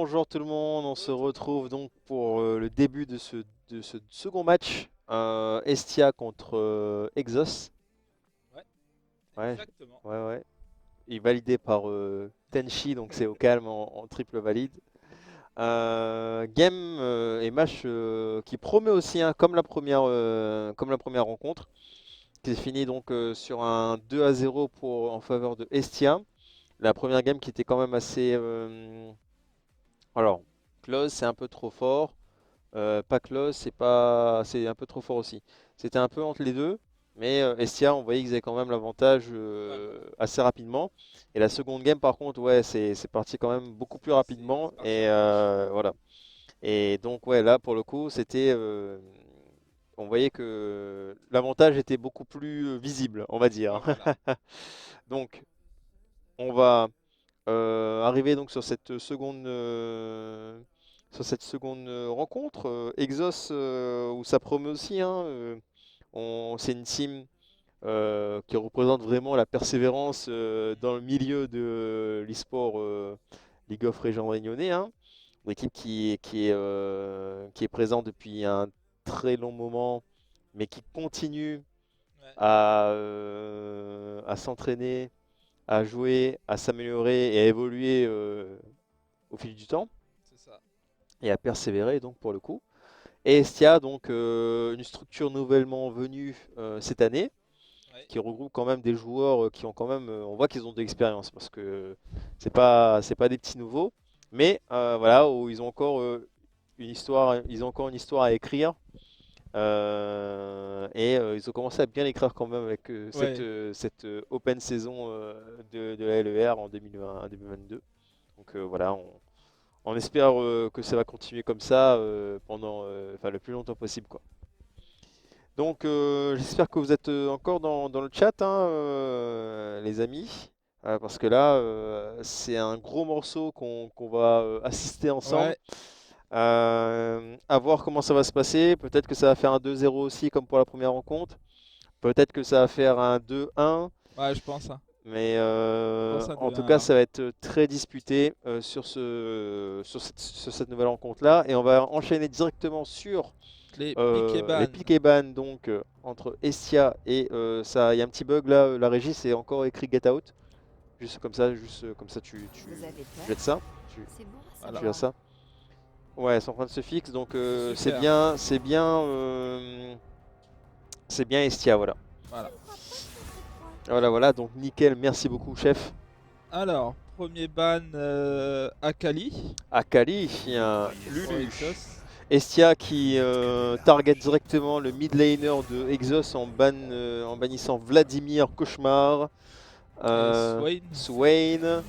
Bonjour tout le monde, on se retrouve donc pour le début de ce second match. Estia contre Exos. Ouais, Ouais, exactement. ouais. Et validé par Tenchi, donc c'est au calme en triple valide. Game et match qui promet aussi, hein, comme la première rencontre, qui s'est fini donc sur un 2-0 en faveur de Estia. La première game qui était quand même assez... alors, close, c'est un peu trop fort. Pas close, c'est un peu trop fort aussi. C'était un peu entre les deux, mais Estia, on voyait qu'ils avaient quand même l'avantage Ouais, assez rapidement. Et la seconde game, par contre, ouais, c'est parti quand même beaucoup plus c'est rapidement. parti Et en flèche. voilà. Et donc, ouais, là, pour le coup, on voyait que l'avantage était beaucoup plus visible, on va dire. Ouais, voilà. Donc, on va arriver donc sur cette seconde rencontre. Exos, où ça promet aussi, hein, c'est une team qui représente vraiment la persévérance dans le milieu de l'e-sport League of Legends Réunionnais, hein. Une équipe qui est présente depuis un très long moment, mais qui continue Ouais, à s'entraîner, à jouer, à s'améliorer et à évoluer au fil du temps c'est ça. et à persévérer donc pour le coup. Et Estia, donc une structure nouvellement venue cette année, Ouais. qui regroupe quand même des joueurs qui ont quand même, on voit qu'ils ont de l'expérience parce que c'est pas des petits nouveaux, mais voilà, où ils ont encore une histoire à écrire. Et ils ont commencé à bien écrire quand même avec Ouais. cette open saison de la LER en 2020, 2022. Donc voilà, on espère que ça va continuer comme ça pendant enfin, le plus longtemps possible, quoi. Donc j'espère que vous êtes encore dans le chat, hein, les amis. Parce que là, c'est un gros morceau qu'on va assister ensemble. Ouais. À voir comment ça va se passer. Peut-être que ça va faire un 2-0 aussi, comme pour la première rencontre. Peut-être que ça va faire un 2-1. Ouais, je pense, hein. Mais Je pense à en 2 tout 1 cas, là. ça va être très disputé sur cette nouvelle rencontre-là. Et on va enchaîner directement sur Les piques et les ban. pick et ban, donc entre Estia et ça. Il y a un petit bug là, la régie, c'est encore écrit Get Out. Juste comme ça, Vous avez tu peur? jettes ça. Tu, C'est bon à Voilà. tu as savoir. ça. Ouais, c'est en train de se fixe, donc c'est Super. bien, c'est bien Estia, voilà. Voilà. Je ne crois pas que c'est quoi. Voilà, donc nickel, merci beaucoup, chef. Alors, premier ban Akali Akali, pour Lulu. Exos. Estia qui target directement le mid laner de Exos en bannissant Vladimir Cauchemar. Et Euh, Swain. Swain.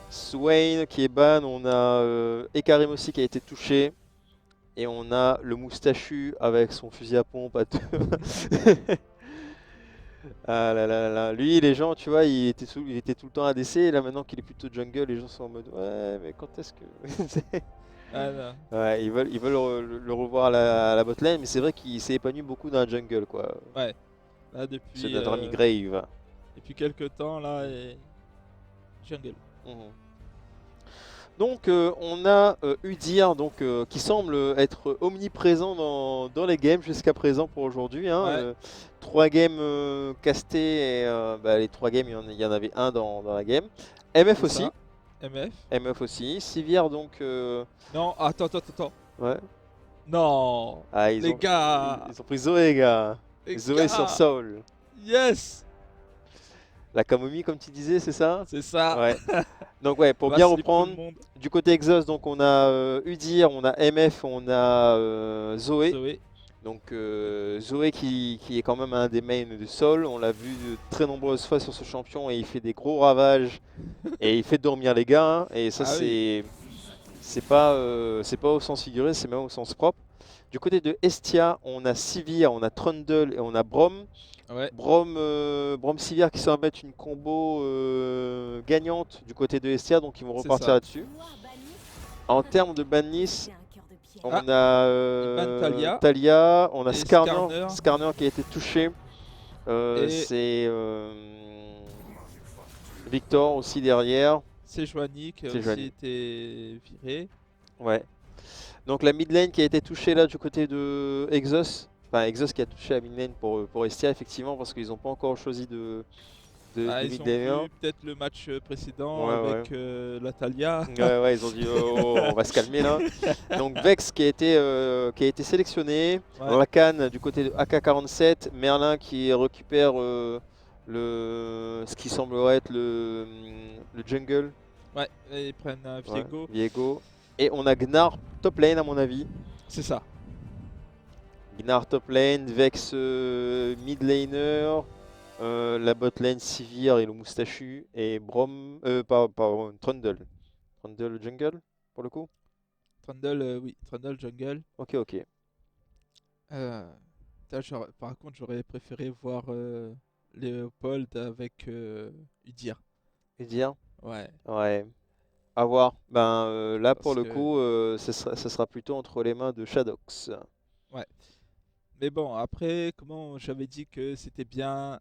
Swain qui est ban. On a Ekarim aussi qui a été touché. Et on a le moustachu avec son fusil à pompe à deux. Ah là là là là. Lui, les gens, tu vois, il était tout le temps ADC. Et là, maintenant qu'il est plutôt jungle, les gens sont en mode ouais, mais quand est-ce que. Ah non. Ouais, ils veulent le revoir à la botlane, mais c'est vrai qu'il s'est épanoui beaucoup dans la jungle, quoi. Ouais. Là, C'est depuis, notre ami Grave. depuis quelques temps, là, et jungle. Mhm. Donc on a Udyr donc, qui semble être omniprésent dans les games jusqu'à présent pour aujourd'hui, hein. Ouais, 3 games castés, et bah, les 3 games, il y en avait un dans la game. MF c'est aussi. ça. MF. MF aussi. Sivir donc... Non, attends. ouais. Non. Ah, ils Les ont, gars. ils ont pris Zoé, gars. Les Zoé sur gars. Soul. Yes. La camomille, comme tu disais, c'est ça? C'est ça. Ouais. Donc ouais, pour Va bien slip tout le reprendre, monde. du côté Exos, donc on a Udyr, on a MF, on a Zoé. Zoé. Donc Zoé qui est quand même un des mains de Sol, on l'a vu de très nombreuses fois sur ce champion et il fait des gros ravages et il fait dormir les gars, hein. Et ça Ah oui. c'est pas au sens figuré, c'est même au sens propre. Du côté de Estia, on a Sivir, on a Trundle et on a Braum. Ouais, Braum Sivir qui semble être une combo gagnante du côté de Estia, donc ils vont c'est repartir ça. là-dessus. En termes de banlist, J'ai un cœur de pierre. Ah, on a il ban Talia Talia, on a et Skarner, Skarner. Skarner qui a été touché. Et C'est Victor aussi derrière. Sejuani qui a aussi Sejuani. été viré. Ouais. Donc la mid lane qui a été touchée là du côté de Exos. Enfin, Exos qui a touché la mid lane pour Estia, effectivement, parce qu'ils n'ont pas encore choisi Ah, de ils mid ont laner. vu peut-être le match précédent Ouais, ouais. avec la Talia. Ouais, ouais, ils ont dit oh, on va se calmer là. Donc Vex qui a été sélectionné, Ouais, Rakan du côté de AK-47, Merlin qui récupère ce qui semblerait être le jungle, ouais, et ils prennent ouais, Viego. Viego. Et on a Gnar top lane à mon avis. C'est ça. Gnar top lane, Vex mid laner, la bot lane Sivir et le moustachu, et Brom, pardon, Trundle. Trundle jungle pour le coup. Trundle, oui, Trundle Jungle. Ok, ok. Euh, Par contre, j'aurais préféré voir Léopold avec Udyr. Et dire Ouais, ouais. À voir. Ben là pour parce le que. coup, ce sera plutôt entre les mains de Shadox. Ouais. Mais bon, après, comment j'avais dit que c'était bien,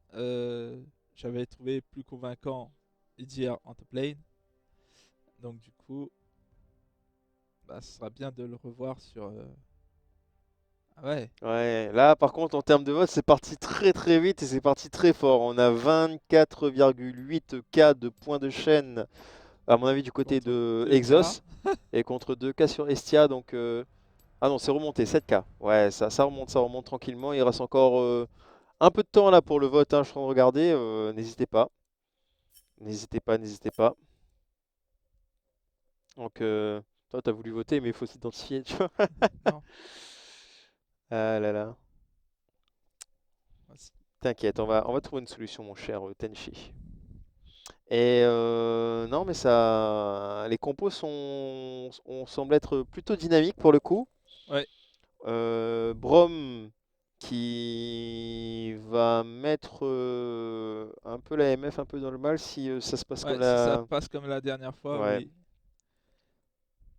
j'avais trouvé plus convaincant Udyr en top lane. Donc, du coup, bah, ce sera bien de le revoir sur. Ah ouais, Ouais, là par contre en termes de vote c'est parti très très vite et c'est parti très fort. On a 24,8K de points de chaîne à mon avis du côté contre de 2K. Exos et contre 2K sur Estia donc ah non c'est remonté 7K. Ouais ça remonte tranquillement. Il reste encore un peu de temps là pour le vote hein, je suis en train de regarder. N'hésitez pas. N'hésitez pas, n'hésitez pas. Donc toi t'as voulu voter mais il faut s'identifier tu vois. Non. Ah là là. Vas-y. T'inquiète, on va trouver une solution, mon cher Tenchi. Et non, mais ça, les compos semblent être plutôt dynamiques pour le coup. Ouais, Brom qui va mettre un peu la MF un peu dans le mal si ça se passe comme ouais, si ça la. passe comme la dernière fois, Ouais, oui.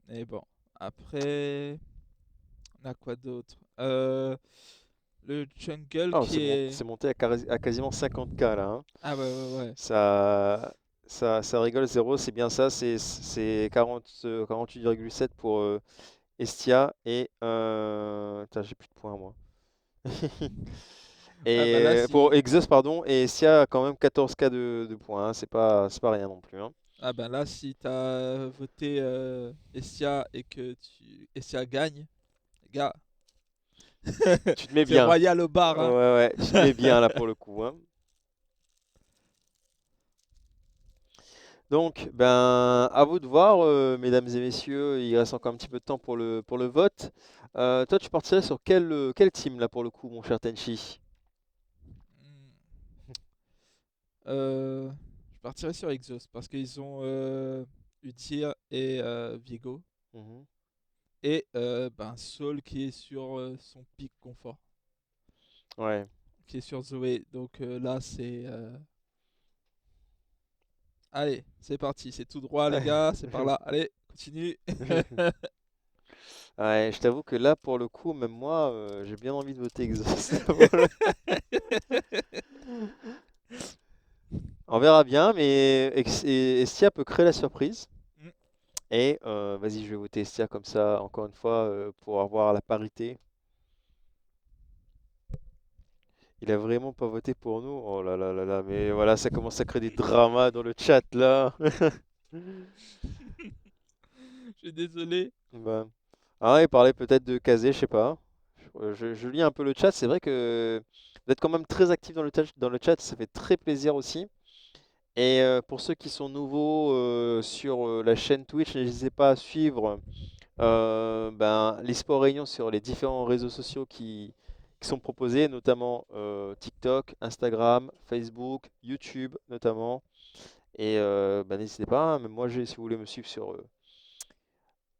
Mais bon, après, on a quoi d'autre? Le jungle oh, qui est. c'est monté à quasiment 50K là, hein. Ah ouais, ouais, ouais. Ça, ça rigole zéro, c'est bien ça, c'est 40, 48,7 pour Estia et putain, j'ai plus de points moi. Ah bah là, Et pour si. Exos pardon et Estia a quand même 14K de points, hein, c'est pas rien non plus, hein. Ah bah là, si t'as voté Estia et que Estia gagne, les gars, Tu te mets c'est bien. royal au bar, hein. Ouais ouais, tu te mets bien là pour le coup, hein. Donc ben à vous de voir mesdames et messieurs, il reste encore un petit peu de temps pour le vote. Toi tu partirais sur quel team là pour le coup mon cher Tenchi? Hmm. Je partirai sur Exos parce qu'ils ont Udyr et Viego. Mhm. Et ben, Saul qui est sur son pic confort, Ouais. qui est sur Zoé. Donc là, c'est. Allez, c'est parti, c'est tout droit, les gars, c'est par là. Allez, continue. Ouais, je t'avoue que là, pour le coup, même moi, j'ai bien envie de voter Exhaust. On verra bien, mais Estia peut créer la surprise. Mm. Et vas-y, je vais voter Estia comme ça, encore une fois, pour avoir la parité. Il a vraiment pas voté pour nous. Oh là là là là, mais voilà, ça commence à créer des dramas dans le chat là. Je suis désolé. Bah. Ah, il parlait peut-être de Kazé, je sais pas. Je lis un peu le chat, c'est vrai que vous êtes quand même très actif dans le chat, ça fait très plaisir aussi. Et pour ceux qui sont nouveaux sur la chaîne Twitch, n'hésitez pas à suivre ben, l'eSport Réunion sur les différents réseaux sociaux qui sont proposés, notamment TikTok, Instagram, Facebook, YouTube notamment. Et ben, n'hésitez pas, hein, même moi si vous voulez me suivre sur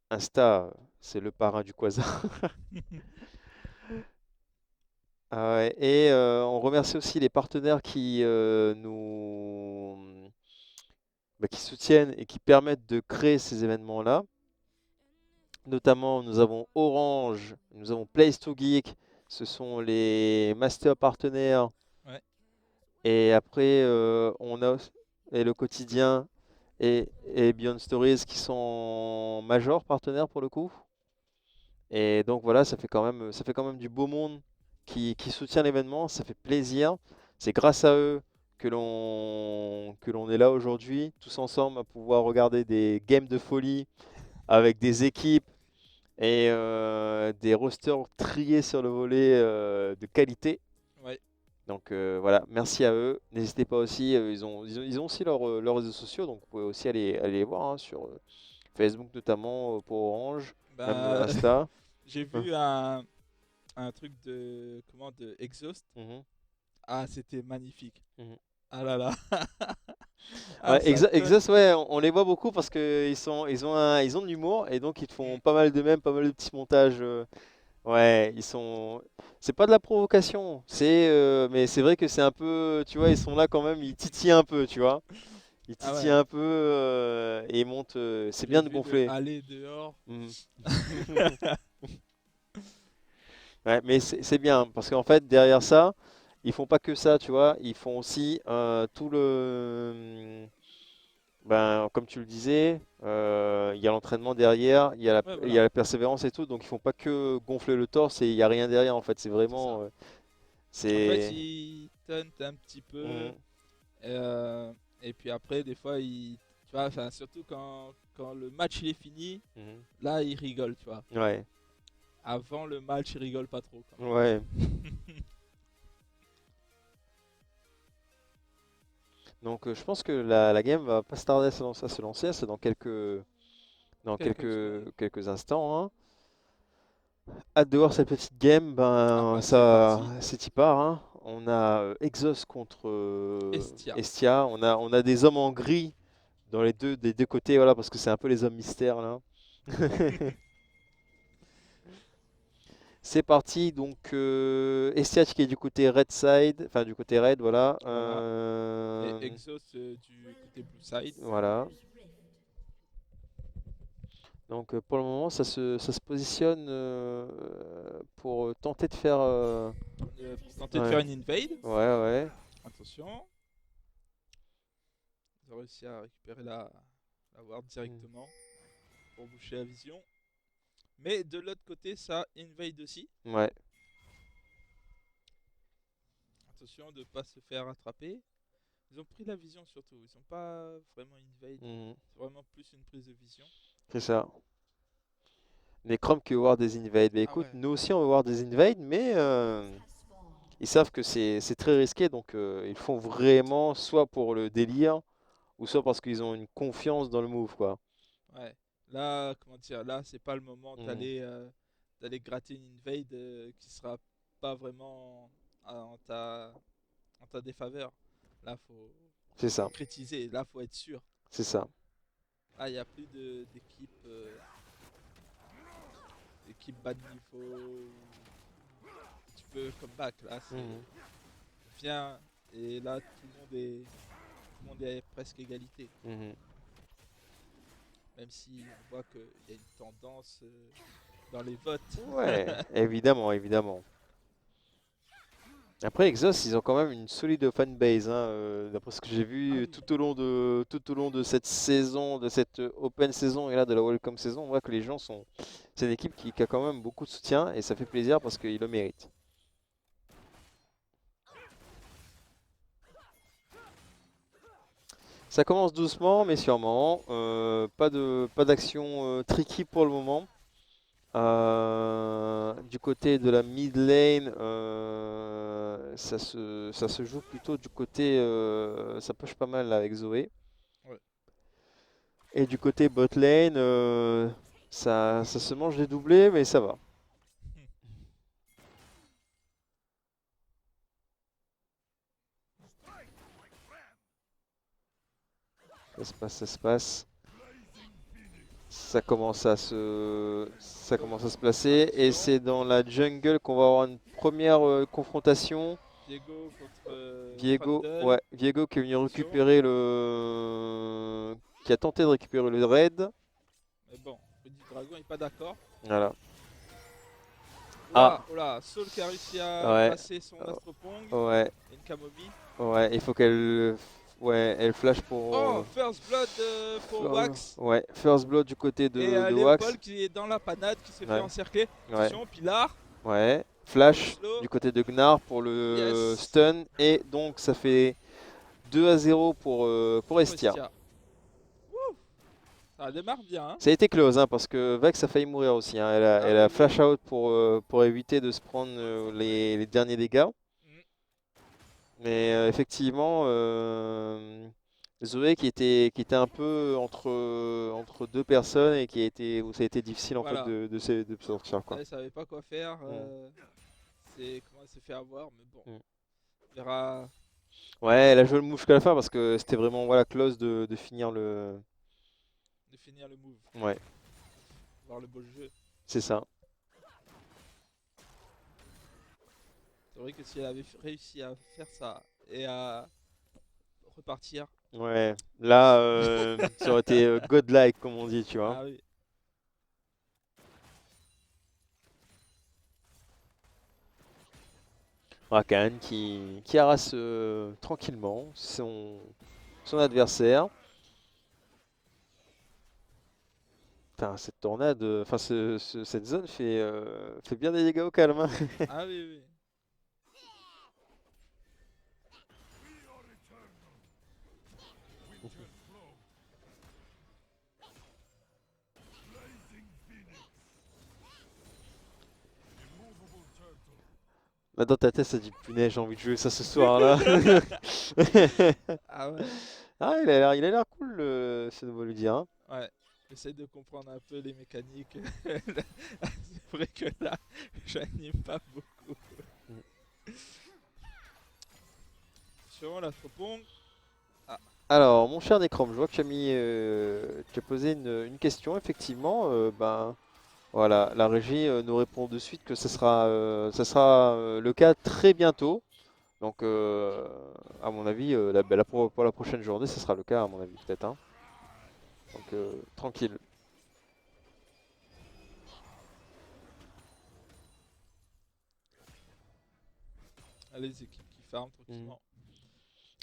Insta, c'est le parrain du Quasar. Ah ouais, et on remercie aussi les partenaires qui qui soutiennent et qui permettent de créer ces événements-là. Notamment, nous avons Orange, nous avons Place to Geek, ce sont les master partenaires. Ouais. Et après, on a et le quotidien et Beyond Stories qui sont major partenaires pour le coup. Et donc voilà, ça fait quand même du beau monde qui soutient l'événement, ça fait plaisir. C'est grâce à eux que l'on est là aujourd'hui, tous ensemble à pouvoir regarder des games de folie avec des équipes et des rosters triés sur le volet de qualité. Ouais. Donc voilà, merci à eux. N'hésitez pas aussi, ils ont aussi leurs réseaux sociaux, donc vous pouvez aussi aller les voir hein, sur Facebook notamment pour Orange, même Bah, Insta. j'ai Hein. vu un truc de Exhaust. Mhm, Ah, c'était magnifique. mhm. Ah là là. Ah, Ouais, ça donne. Exos, ouais, on les voit beaucoup parce que ils ont de l'humour et donc ils te font Mm. pas mal de mèmes, pas mal de petits montages. Ouais, c'est pas de la provocation, mais c'est vrai que c'est un peu, tu vois, ils sont là quand même, ils titillent un peu, tu vois. Ils Ah titillent ouais, un peu et ils montent. C'est j'ai bien de vu le gonfler. aller dehors. Mhm. Ouais, mais c'est bien parce qu'en fait derrière ça, ils font pas que ça, tu vois. Ils font aussi tout le Ben, comme tu le disais, il y a l'entraînement derrière, Ouais, il y voilà, a la persévérance et tout, donc ils font pas que gonfler le torse et il y a rien derrière en fait. C'est c'est ça. vraiment, En fait, c'est. ils tentent un petit peu. Mhm, euh, et puis après, des fois, tu vois, enfin, surtout quand le match il est fini, mhm. là, ils rigolent, tu vois. Ouais, Avant le match, ils rigolent pas trop quand ouais. même. Donc je pense que la game va pas se tarder à se lancer, c'est dans Quelques secondes. quelques instants, hein. Hâte de voir cette petite game, Ah ben bah, c'est ça, parti. c'est y part, hein. On a Exos contre Estia. Estia, on a des hommes en gris des deux côtés, voilà, parce que c'est un peu les hommes mystères là. C'est parti, donc Estiach qui est du côté red side, enfin du côté red, voilà. Voilà. Et Exhaust du côté Blue Side. Voilà. Donc pour le moment, ça se positionne pour tenter de faire. Pour tenter de Ouais, faire une invade. ouais, ouais. Attention. Ils ont réussi à récupérer la ward Mm. directement pour boucher la vision. Mais de l'autre côté, ça invade aussi. Ouais. Attention de ne pas se faire attraper. Ils ont pris la vision surtout. Ils n'ont pas vraiment invade. Mhm. C'est vraiment plus une prise de vision. C'est ça. Mais Chrome qui veut voir des invades. Bah Ah écoute, ouais. nous aussi on veut voir des invades, mais ils savent que c'est très risqué, donc ils font vraiment soit pour le délire, ou soit parce qu'ils ont une confiance dans le move, quoi. Ouais. Là, comment dire, là, c'est pas le moment Mhm. d'aller gratter une invade qui sera pas vraiment en ta défaveur. Là, C'est faut ça, concrétiser. Là, faut être sûr. c'est ça. Là, il n'y a plus d'équipe bas de niveau. Tu peux comeback. Là, c'est Mhm. viens et là, tout le monde est presque égalité. Mhm. Même si on voit qu'il y a une tendance dans les votes. Ouais, évidemment, évidemment. Après, Exos, ils ont quand même une solide fanbase, hein, d'après ce que j'ai Ah vu oui. tout au long de cette saison, de cette open saison et là de la welcome saison, on voit que les gens sont. C'est une équipe qui a quand même beaucoup de soutien et ça fait plaisir parce qu'ils le méritent. Ça commence doucement mais sûrement. Pas d'action tricky pour le moment. Du côté de la mid lane, ça se joue plutôt du côté. Ça push pas mal là, avec Zoé. Ouais. Et du côté bot lane, ça se mange des doublés, mais ça va. Ça se passe, ça se passe. Ça commence à se placer. Et Attention. c'est dans la jungle qu'on va avoir une première confrontation. Diego contre Viego, Trundle. ouais, Viego qui est venu Attention. récupérer le. Qui a tenté de récupérer le raid. Mais bon, Rudy Dragon n'est pas d'accord. Voilà. Ah, Oula, oula, Saul qui a réussi à ouais, passer son Astropong. ouais, Et une Kamobi. ouais. Il faut qu'elle ouais, elle flash pour. Oh, First Blood pour Wax. Ouais, First Blood du côté Et de Wax. Léopold qui est dans la panade, qui s'est fait Ouais. encercler. Ouais. Attention, Pilar. Ouais. Flash Slow. du côté de Gnar pour le Yes. stun. Et donc ça fait 2-0 pour Estia. Wouh. Ça démarre bien. Hein. Ça a été close hein, parce que Vex a failli mourir aussi. Hein. Elle a flash out pour éviter de se prendre les derniers dégâts. Mais effectivement, Zoé qui était un peu entre deux personnes et où ça a été difficile en Voilà. fait de sortir quoi. Elle savait pas quoi faire. C'est comment elle s'est fait avoir, mais bon. Mm. On verra. Ouais, elle a joué le move jusqu'à la fin parce que c'était vraiment voilà close de finir le. De finir le move. Ouais, Voir le beau jeu. c'est ça. C'est vrai que si elle avait réussi à faire ça et à repartir. Ouais, là ça aurait été godlike comme on dit, tu vois. Ah oui. Rakan qui harasse tranquillement son adversaire. Putain, cette tornade, enfin cette zone fait bien des dégâts au calme. Hein. Ah oui, oui. Là, dans ta tête, ça dit punaise, j'ai envie de jouer ça ce soir là. Ah ouais. Ah, il a l'air cool ce nouveau Ludia. Hein. Ouais. J'essaie de comprendre un peu les mécaniques. C'est vrai que là, j'anime pas beaucoup. Sur la Tropong. Alors, mon cher Necrom, je vois que tu as posé une question. Effectivement, ben voilà, la régie nous répond de suite que ça sera le cas très bientôt. Donc, à mon avis, pour la prochaine journée, ce sera le cas, à mon avis, peut-être. Hein. Donc, tranquille. Les équipes qui farment tranquillement.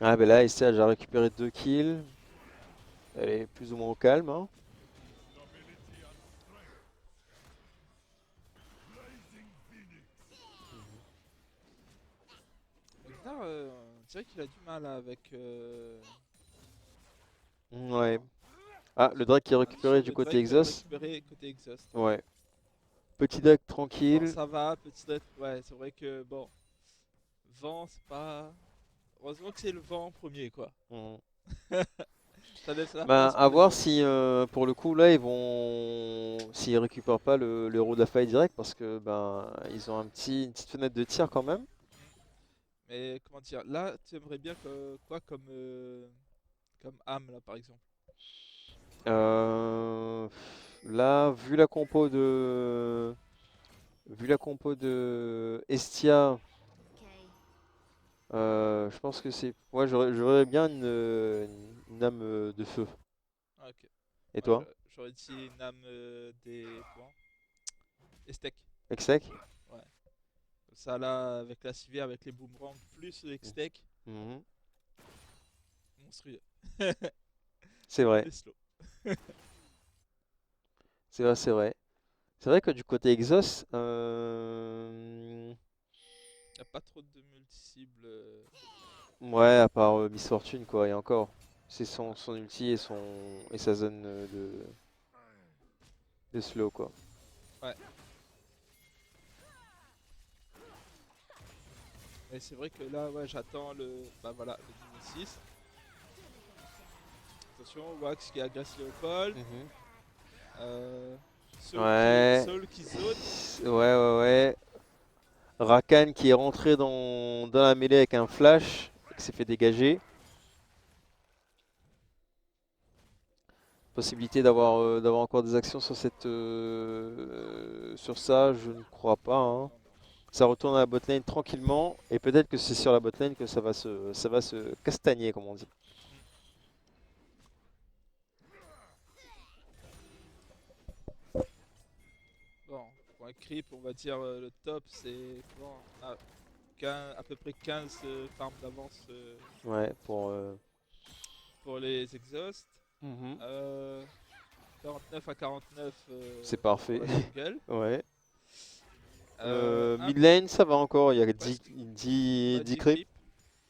Ah, ben là, Estea a déjà récupéré 2 kills. Elle est plus ou moins au calme. Hein. Gnar, on dirait qu'il a du mal avec. Ouais. Ah, le drag qui est récupéré du côté Exhaust. Côté Exhaust. Ouais. Petit drag Bon, tranquille. ça va, petit drag. Ouais, c'est vrai que bon. Vent, c'est pas. Heureusement que c'est le vent en premier, quoi. Mhm. Ça laisse la Bah, place à pour les voir autres. si pour le coup là s'ils récupèrent pas le héros de la faille direct parce que ben ils ont une petite fenêtre de tir quand même. Mais comment dire, là, tu aimerais bien que quoi comme âme là par exemple. Euh, Là vu la compo de Estia, je pense que c'est moi j'aurais bien une âme de feu. Ah, ok. Et Moi, toi? j'aurais dit une âme des comment? Des steaks. Exec? Ouais. Comme ça là, avec la civière, avec les boomerangs plus les steaks, Mhm. monstrueux. C'est vrai, Des slow. c'est vrai, c'est vrai. C'est vrai que du côté Exos, Y a pas trop de multi-cibles. ouais, à part Miss Fortune quoi, et encore, c'est son ulti et sa zone de slow quoi. Ouais. Et c'est vrai que là, ouais, j'attends bah voilà, le niveau 6. Attention, Wax qui agresse Léopold. Ouais, Soul qui zone. ouais. Rakan qui est rentré dans la mêlée avec un flash, qui s'est fait dégager. Possibilité d'avoir encore des actions sur sur ça, je ne crois pas. Hein. Ça retourne à la botlane tranquillement et peut-être que c'est sur la botlane que ça va se castagner comme on dit. Bon, pour un creep, on va dire le top, c'est comment on a à peu près 15 farms d'avance. Ouais, pour les exhausts. Mhm. 49 à 49 C'est parfait. pour la jungle. Ouais. Un Mid lane, ça va encore, il y a 10 presque, 10 ouais, 10 10 creeps. creeps.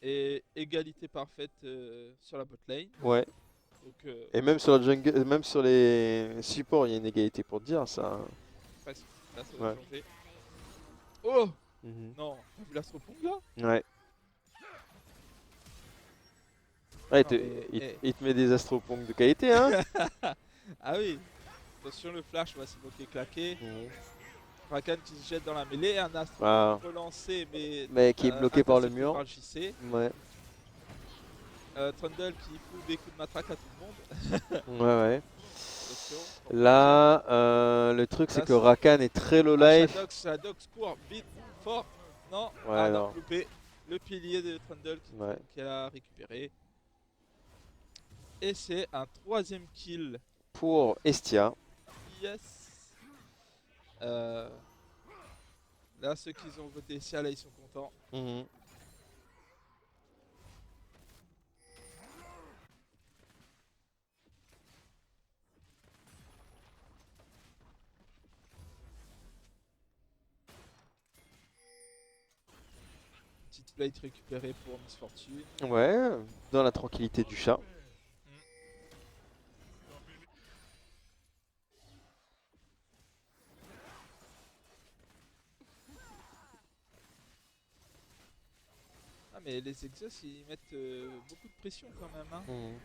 Et égalité parfaite sur la bot lane. Ouais. Donc Et même sur la jungle, même sur les supports, il y a une égalité pour te dire ça. presque. Là, ça va Ouais. changer. Oh Mhm. non, t'as vu l'astropompe là? Ouais. Ouais, Non mais... eh. il te met des astropong de qualité, hein. Ah oui. Attention, le flash va se bloquer claquer. Mhm. Rakan qui se jette dans la mêlée. Un astropompe Ah. relancé mais Mais qui est bloqué par le intercepté mur. par le JC. Ouais. Trundle qui fout des coups de matraque à tout le monde. Ouais, ouais. Attention. Là, le truc, c'est Là, que Rakan est très low Ah, life. Shadox court vite, fort. Non, Ouais, ah non, non. loupé. Le pilier de Trundle Ouais. qui a récupéré. Et c'est un 3ème kill. Pour Estia. Yes. Euh, Là, ceux qui ont voté Sia, là, ils sont contents. Mhm. Petite plate récupérée pour Miss Fortune. Ouais, dans la tranquillité du chat. Ah, mais les exhausts, ils mettent beaucoup de pression quand même. Hein. Mhm.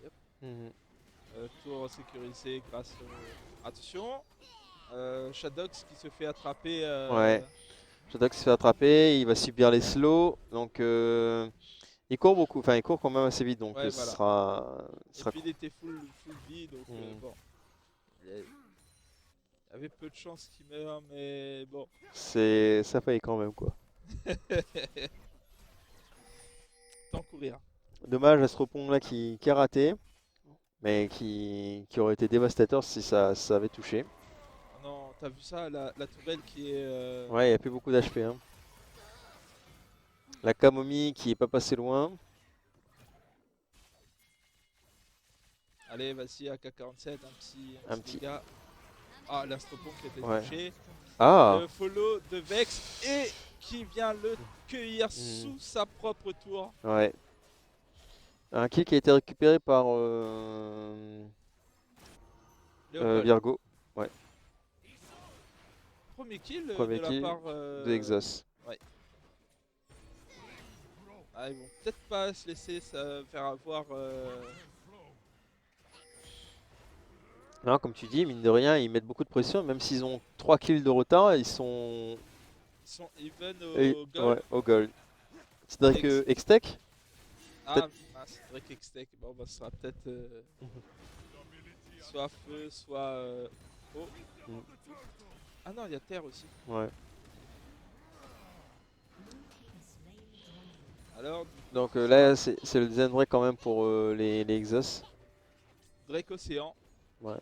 Yep. Mhm. Tour sécurisé grâce au... Attention. Shadox qui se fait attraper. Ouais. Shadox se fait attraper, il va subir les slows. Donc, il court beaucoup. Enfin, il court quand même assez vite. Donc, Ouais, ce voilà. sera. Et puis il était full vie, donc bon. Il y avait peu de chances qu'il meure, mais bon. Ça faillit quand même, quoi. Tant courir. Dommage, Astropong là qui a raté. Mais qui aurait été dévastateur si ça avait touché. Oh non, t'as vu ça, la tourelle qui est... Ouais, il n'y a plus beaucoup d'HP. Hein. La Camomille qui est pas passée loin. Allez, vas-y, AK-47, Un un petit petit. dégât. Ah, l'astropon qui était Ouais. touché. Ah Le follow de Vex et qui vient le cueillir sous sa propre tour. Ouais. Un kill qui a été récupéré par Léopold. Virgo. Ouais. Premier kill Premier de la kill part... de Exos. Ouais. Ah, ils vont peut-être pas se laisser se faire avoir... Non, comme tu dis, mine de rien, ils mettent beaucoup de pression. Même s'ils ont 3 kills de retard, ils sont Ils sont even et- au goal. ouais, au goal. C'est-à-dire que Extech, Ah, c'est vrai qu'Extech, bon, bah, ce sera peut-être soit feu, soit eau. Mm. Ah non, il y a terre aussi. ouais. Alors, Donc là, c'est le deuxième break quand même pour les Exos. Drake Océan. Ouais.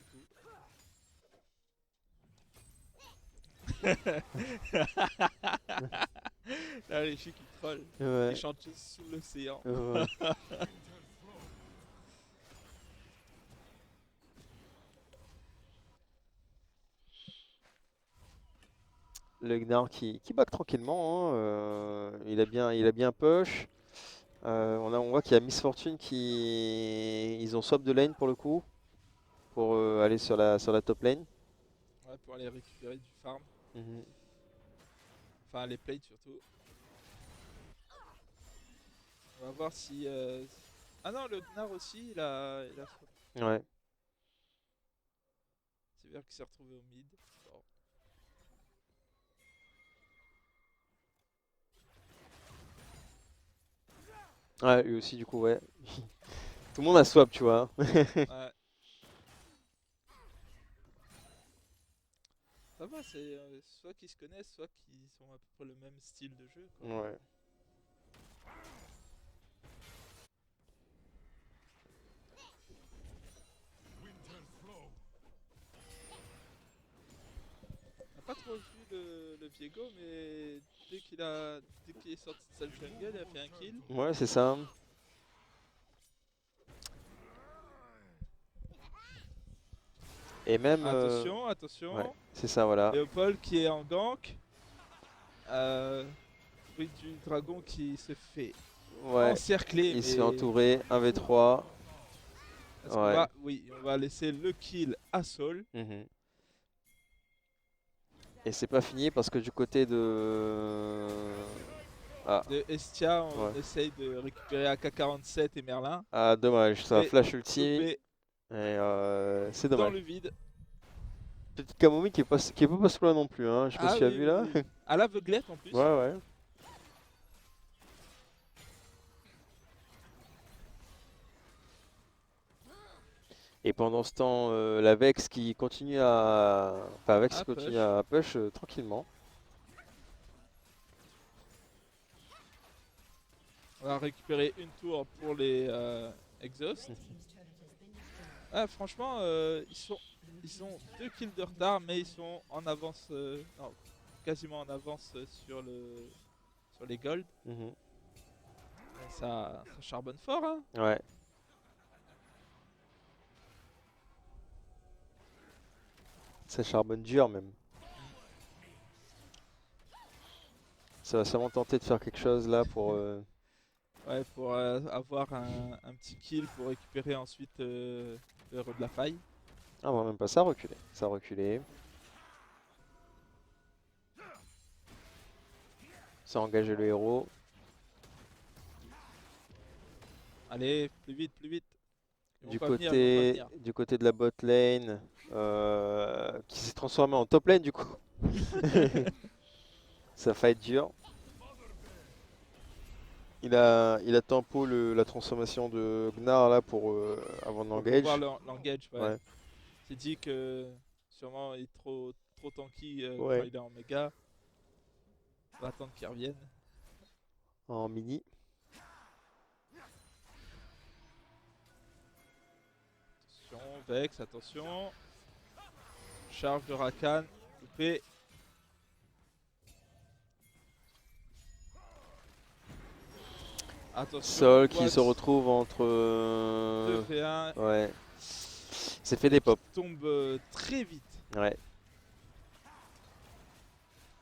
Là, les filles qui trollent. Ouais. Ils chantent sous l'océan. Ouais. Le Gnar qui back tranquillement. Hein, il a bien push. On voit qu'il y a Miss Fortune qui. Ils ont swap de lane pour le coup. Pour aller sur la top lane. Ouais, pour aller récupérer du farm. Mhm. Enfin, les plates surtout. On va voir si... Ah non, le Gnar aussi, il a... Ouais. C'est bien qu'il s'est retrouvé au mid. Bon. Ouais, lui aussi, du coup, ouais. Tout le monde a swap, tu vois. Ouais. Ça va, c'est soit qu'ils se connaissent, soit qu'ils ont à peu près le même style de jeu. Quoi. Ouais. On n'a pas trop vu le Viego, mais dès qu'il est sorti de sa jungle, il a fait un kill. Ouais, c'est ça. Et même... Attention, attention. ouais, c'est ça, voilà. Léopold qui est en gank. Bruit du dragon qui se fait Ouais, encercler. il se mais fait entourer, 1v3. est-ce qu'on Ouais. va... Oui, on va laisser le kill à Sol. Mhm. Et c'est pas fini parce que du côté de... Ah, De Estia, on Ouais. essaye de récupérer AK-47 et Merlin. ah dommage, ça Mais flash ulti. Et Loupé c'est dans dommage. le vide. Petite Camomille qui est pas loin non plus, hein. Je sais pas Ah si tu as oui, vu oui, là. oui. À l'aveuglette en plus. Ouais, ouais. Et pendant ce temps, la Vex qui continue à... Enfin, Vex À qui continue push. à push tranquillement. On va récupérer une tour pour les exhausts. Ah, franchement, ils ont 2 kills de retard, mais ils sont en avance, non, quasiment en avance sur les gold. Mhm. Et ça charbonne fort, hein. Ouais. Ça charbonne dur même. Ça va sûrement tenter de faire quelque chose là pour... Ouais, pour avoir un petit kill pour récupérer ensuite le héros de la faille. Ah bon, même pas ça a reculé. Ça a reculé. Ça a engagé le héros. Allez, plus vite, plus vite. Ils Du vont pas venir, ils vont pas côté, venir. du côté de la bot lane, qui s'est transformé en top lane du coup. Ça fight dur. Il a tempo la transformation de Gnar là pour avant de Pour l'engage. pouvoir l'engage, ouais. Ouais. C'est dit que sûrement il est trop tanky Ouais. quand il est en méga. On va attendre qu'il revienne. En mini. Attention, Vex, attention. Charge de Rakan, loupé. Attention. Sol qui Watts, se retrouve entre... 2v1. Ouais. C'est fait des pop. Tombe très vite. Ouais.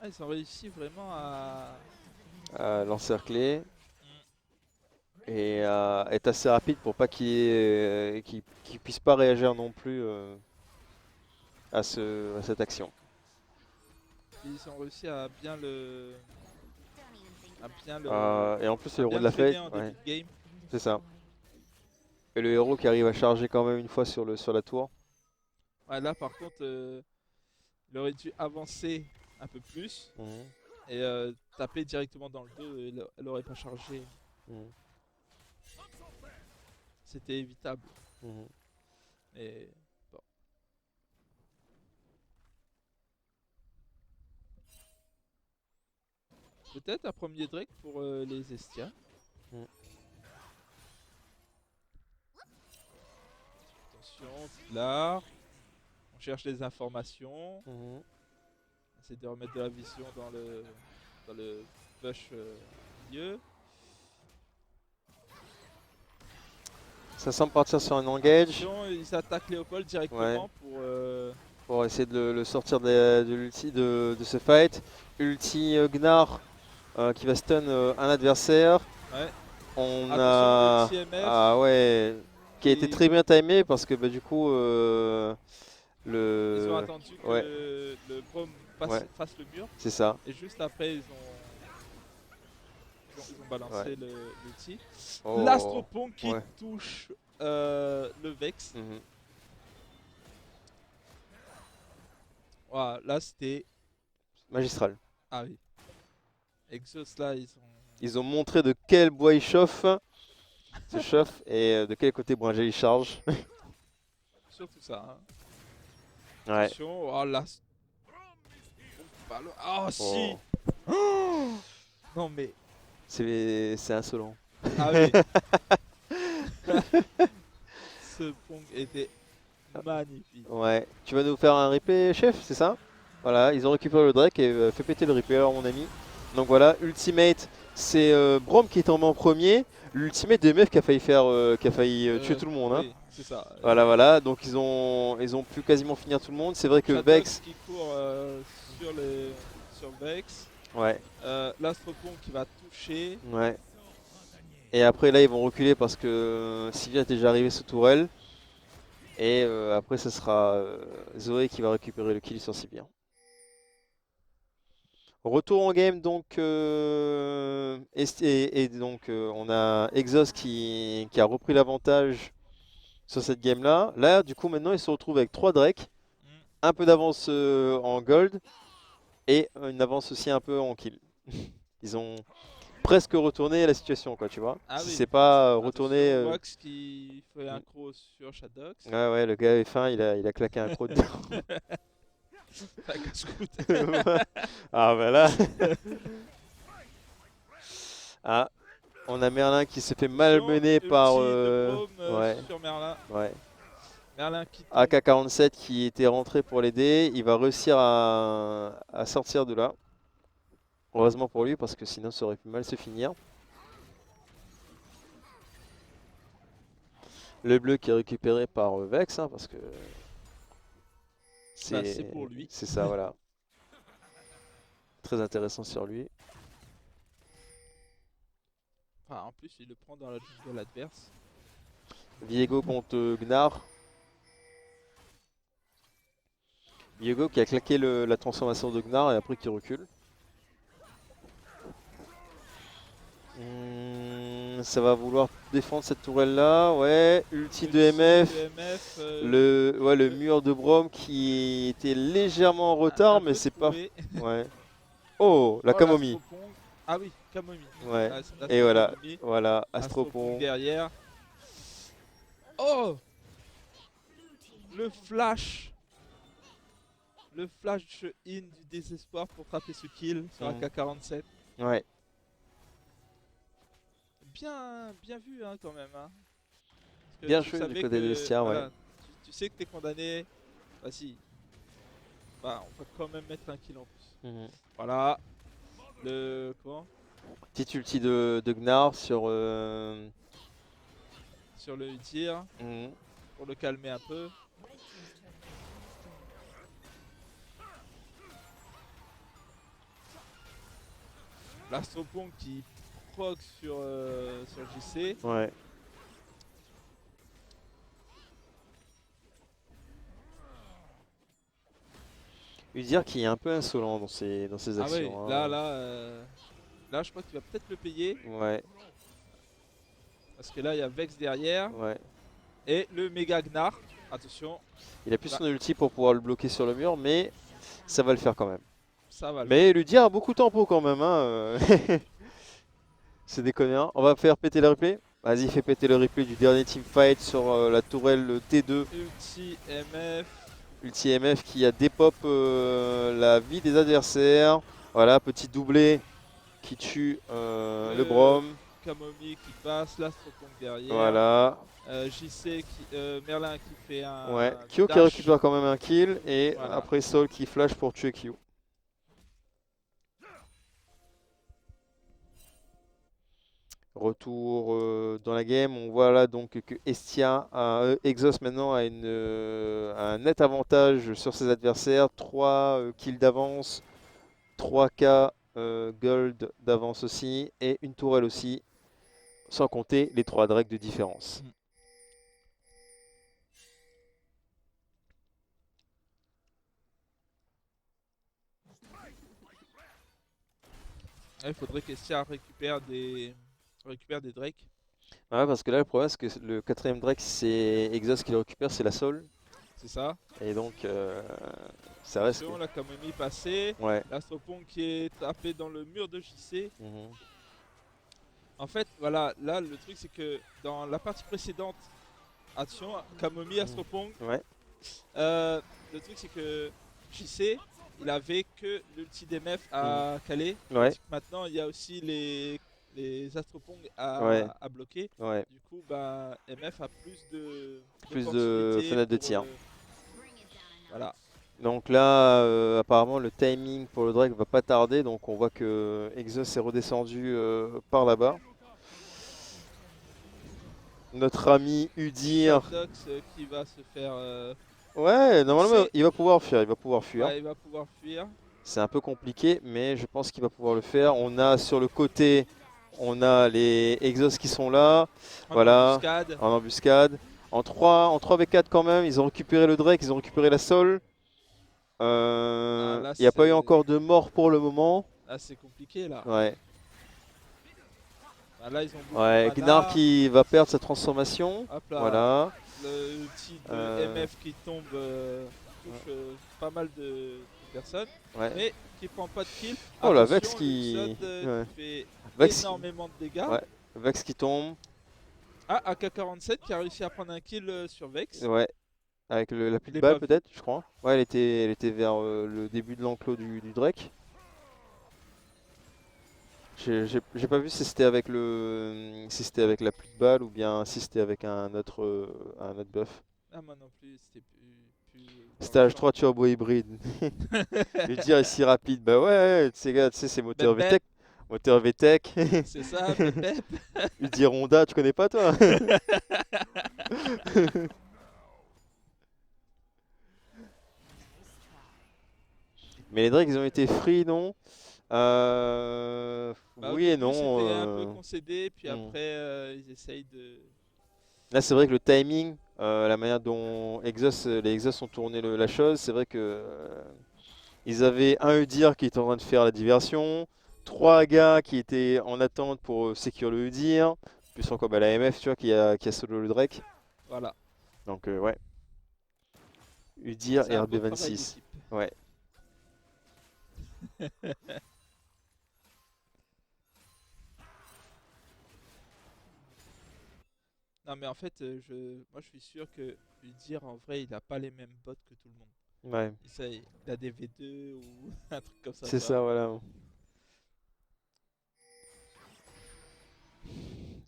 Ah, ils ont réussi vraiment À l'encercler. Et à être assez rapide pour pas qu'il puisse pas réagir non plus à cette action. Ils ont réussi à bien le. Et en plus c'est à le héros bien de la freiner fête. en Ouais, début de game. c'est ça. Et le héros qui arrive à charger quand même une fois sur la tour. Ouais, là par contre, il aurait dû avancer un peu plus Mhm. et taper directement dans le dos. Et elle aurait pas chargé. Mhm. C'était évitable. Mhm. Mais bon. Peut-être un premier Drake pour les Estia. Mm. Attention, là. On cherche les informations. Mhm. On essaie de remettre de la vision dans le bush milieu. Ça semble partir sur un engage Attention, ils attaquent Léopold directement pour essayer de le sortir de l'ulti de ce fight. Ulti Gnar qui va stun un adversaire. Ouais. On Attention, a... l'ulti MF. Ah ouais, qui a été Et- très bien timé parce que bah, du coup Ils ont le... attendu que ouais. le Braum Ouais. fasse le mur. C'est ça. Et juste après, ils ont balancé Ouais. l'ulti. Oh. L'Astropon qui Ouais. touche le Vex. Mhm. Voilà, là c'était. Magistral. Ah oui. Exos là, Ils ont montré de quel bois il chauffe, se chauffe, et de quel côté Bringé il charge. surtout ça. Hein. Ouais. Attention, oh là. Oh si. Oh. Oh non mais. C'est insolent. Ah oui. Ce Pong était magnifique. Ouais. Tu vas nous faire un replay, chef, c'est ça? Voilà, ils ont récupéré le Drake et fait péter le Reaper, mon ami. Donc voilà, Ultimate, c'est Braum qui est tombé en premier. L'Ultimate de MF qui a failli tuer tout le monde. Hein. Oui, c'est ça. Voilà. Donc ils ont pu quasiment finir tout le monde. C'est vrai que Shadox Vex, qui court sur Vex. ouais, L'Astropon qui va toucher. ouais. Et après là, ils vont reculer parce que Sylvia est déjà arrivé sous tourelle. Et après, ce sera Zoé qui va récupérer le kill sur Sylvia. Retour en game donc et donc on a Exos qui a repris l'avantage sur cette game là. Du coup maintenant ils se retrouvent avec 3 Drake, Mm. un peu d'avance en gold et une avance aussi un peu en kill. Ils ont presque retourné la situation quoi tu vois. Ah Si oui. c'est pas retourné. Attention, Wax qui fait un croc sur Shadox. Ouais le gars est fin, il a claqué un croc dedans. Un casse-croûte. Ah bah là. Ah. On a Merlin qui se fait malmener par Ulti de Braum, ouais, sur Merlin. ouais. Merlin qui tombe. AK-47 qui était rentré pour l'aider, il va réussir à sortir de là. Heureusement pour lui parce que sinon ça aurait pu mal se finir. Le bleu qui est récupéré par Vex hein, parce que c'est pour lui. C'est ça voilà. Très intéressant sur lui. Enfin, en plus, il le prend dans la jungle adverse. Viego contre Gnar. Viego qui a claqué la transformation de Gnar et après qui recule. Ça va vouloir défendre cette tourelle là, ouais, ulti de MF, le mur de Braum qui était légèrement en retard mais c'est pas... Ouais. Oh, la Camomie. Ah oui, Camomie. Ouais, La et voilà, Camomie. voilà, Astropon Astropon. derrière. Oh, le flash. Le flash in du désespoir pour frapper ce kill sur AK-47. Ouais. Bien vu hein, quand même. Hein. Bien joué du côté de Estia, voilà, ouais. tu sais que t'es condamné. Vas-y. Bah, on va quand même mettre un kill en plus. Voilà. Le. Comment? Petite ulti de Gnar sur... Sur le tir. Pour le calmer un peu. L'Astropon qui proc sur JC. Ouais. Udyr qui est un peu insolent dans ses actions. Ah oui, hein. là je crois qu'il va peut-être le payer. Ouais. Parce que là il y a Vex derrière. Ouais. Et le méga Gnar. Attention. Il a plus son ulti pour pouvoir le bloquer sur le mur, mais ça va le faire quand même. Ça va. Mais Udyr a beaucoup de tempo quand même. Hein. C'est déconnant. On va faire péter le replay. Vas-y, fais péter le replay du dernier teamfight sur la tourelle T2. Ulti MF. Ulti MF qui a dépop la vie des adversaires. Voilà, petit doublé qui tue le Braum. Camomie qui passe, l'Astropon derrière. Voilà. JC Merlin qui fait un. Ouais, Kyo qui récupère quand même un kill. Et voilà. après Sol qui flash pour tuer Kyo. Retour dans la game, on voit là donc que Estia, Exos maintenant a un net avantage sur ses adversaires, 3 kills d'avance, 3K gold d'avance aussi et une tourelle aussi, sans compter les 3 drakes de différence. Il faudrait qu'Estia récupère des Drake. Ouais, parce que là le problème c'est que le 4ème drake c'est Exos qui le récupère, c'est la Sol. C'est ça. Et donc ça reste... La Camomie passée, ouais. l'Astropon qui est tapé dans le mur de JC. En fait, voilà, là le truc c'est que dans la partie précédente, attention, Camomie, Astropon, ouais. le truc c'est que JC, il avait que l'ulti d'MF à caler. Ouais. Maintenant, il y a aussi les Astropong ouais. à bloquer. Ouais. Du coup, MF a plus de fenêtres de tir. Voilà. Donc là, apparemment, le timing pour le Drake va pas tarder. Donc on voit que Exos est redescendu par là-bas. Notre ami Udyr. Shardox qui va se faire. Ouais, normalement, C'est- il va pouvoir fuir. Il va pouvoir fuir. Ouais, il va pouvoir fuir. C'est un peu compliqué, mais je pense qu'il va pouvoir le faire. On a sur le côté, on a les Exos qui sont là. En Voilà, embuscade. en embuscade. En 3v4 quand même, ils ont récupéré le Drake, ils ont récupéré la Sol. Ah, là, Il n'y a pas eu c'est encore de mort pour le moment. là, c'est compliqué là. Ouais, Ah, là, ils ont beaucoup ouais. de Gnar mana. qui va perdre sa transformation. Hop là. Voilà. Le ulti de Euh, MF qui tombe touche pas mal de personnes. Ouais. Mais qui prend pas de kill. Oh la Attention, Vex qui. Luxot, Ouais. qui fait Vex, énormément de dégâts. ouais. Vex qui tombe. Ah, AK-47 qui a réussi à prendre un kill sur Vex. Ouais. Avec la pluie Je de l'ai balle pas vu. peut-être, je crois. Ouais, elle était vers le début de l'enclos du Drake. J'ai pas vu si c'était avec si c'était avec la pluie de balle ou bien si c'était avec un autre buff. Ah, moi non plus, c'était plus dans C'était le H3 turbo hybride. Lui dire est si rapide, bah ouais, tu sais, gars, tu sais, c'est moteur Bep, VTEC. Moteur VTEC. C'est ça, Pépette. Lui dire Honda, tu connais pas toi? Mais les Drakes ils ont été free, non? Bah, au Oui et début, non. c'était un peu concédé, puis hmm. après, ils essayent de. Là, c'est vrai que le timing, la manière dont les Exos ont tourné la chose, c'est vrai que ils avaient un Udyr qui était en train de faire la diversion, trois gars qui étaient en attente pour sécure le Udyr, plus encore bah, la MF, tu vois, qui a solo le Drake. Voilà. Donc ouais, Udyr C'est et un beau travail RB26. d'équipe. Ouais. Non, mais en fait, moi je suis sûr que lui dire en vrai, il a pas les mêmes bots que tout le monde. Ouais, Il a des V2 ou un truc comme ça. c'est tu ça, vois. voilà.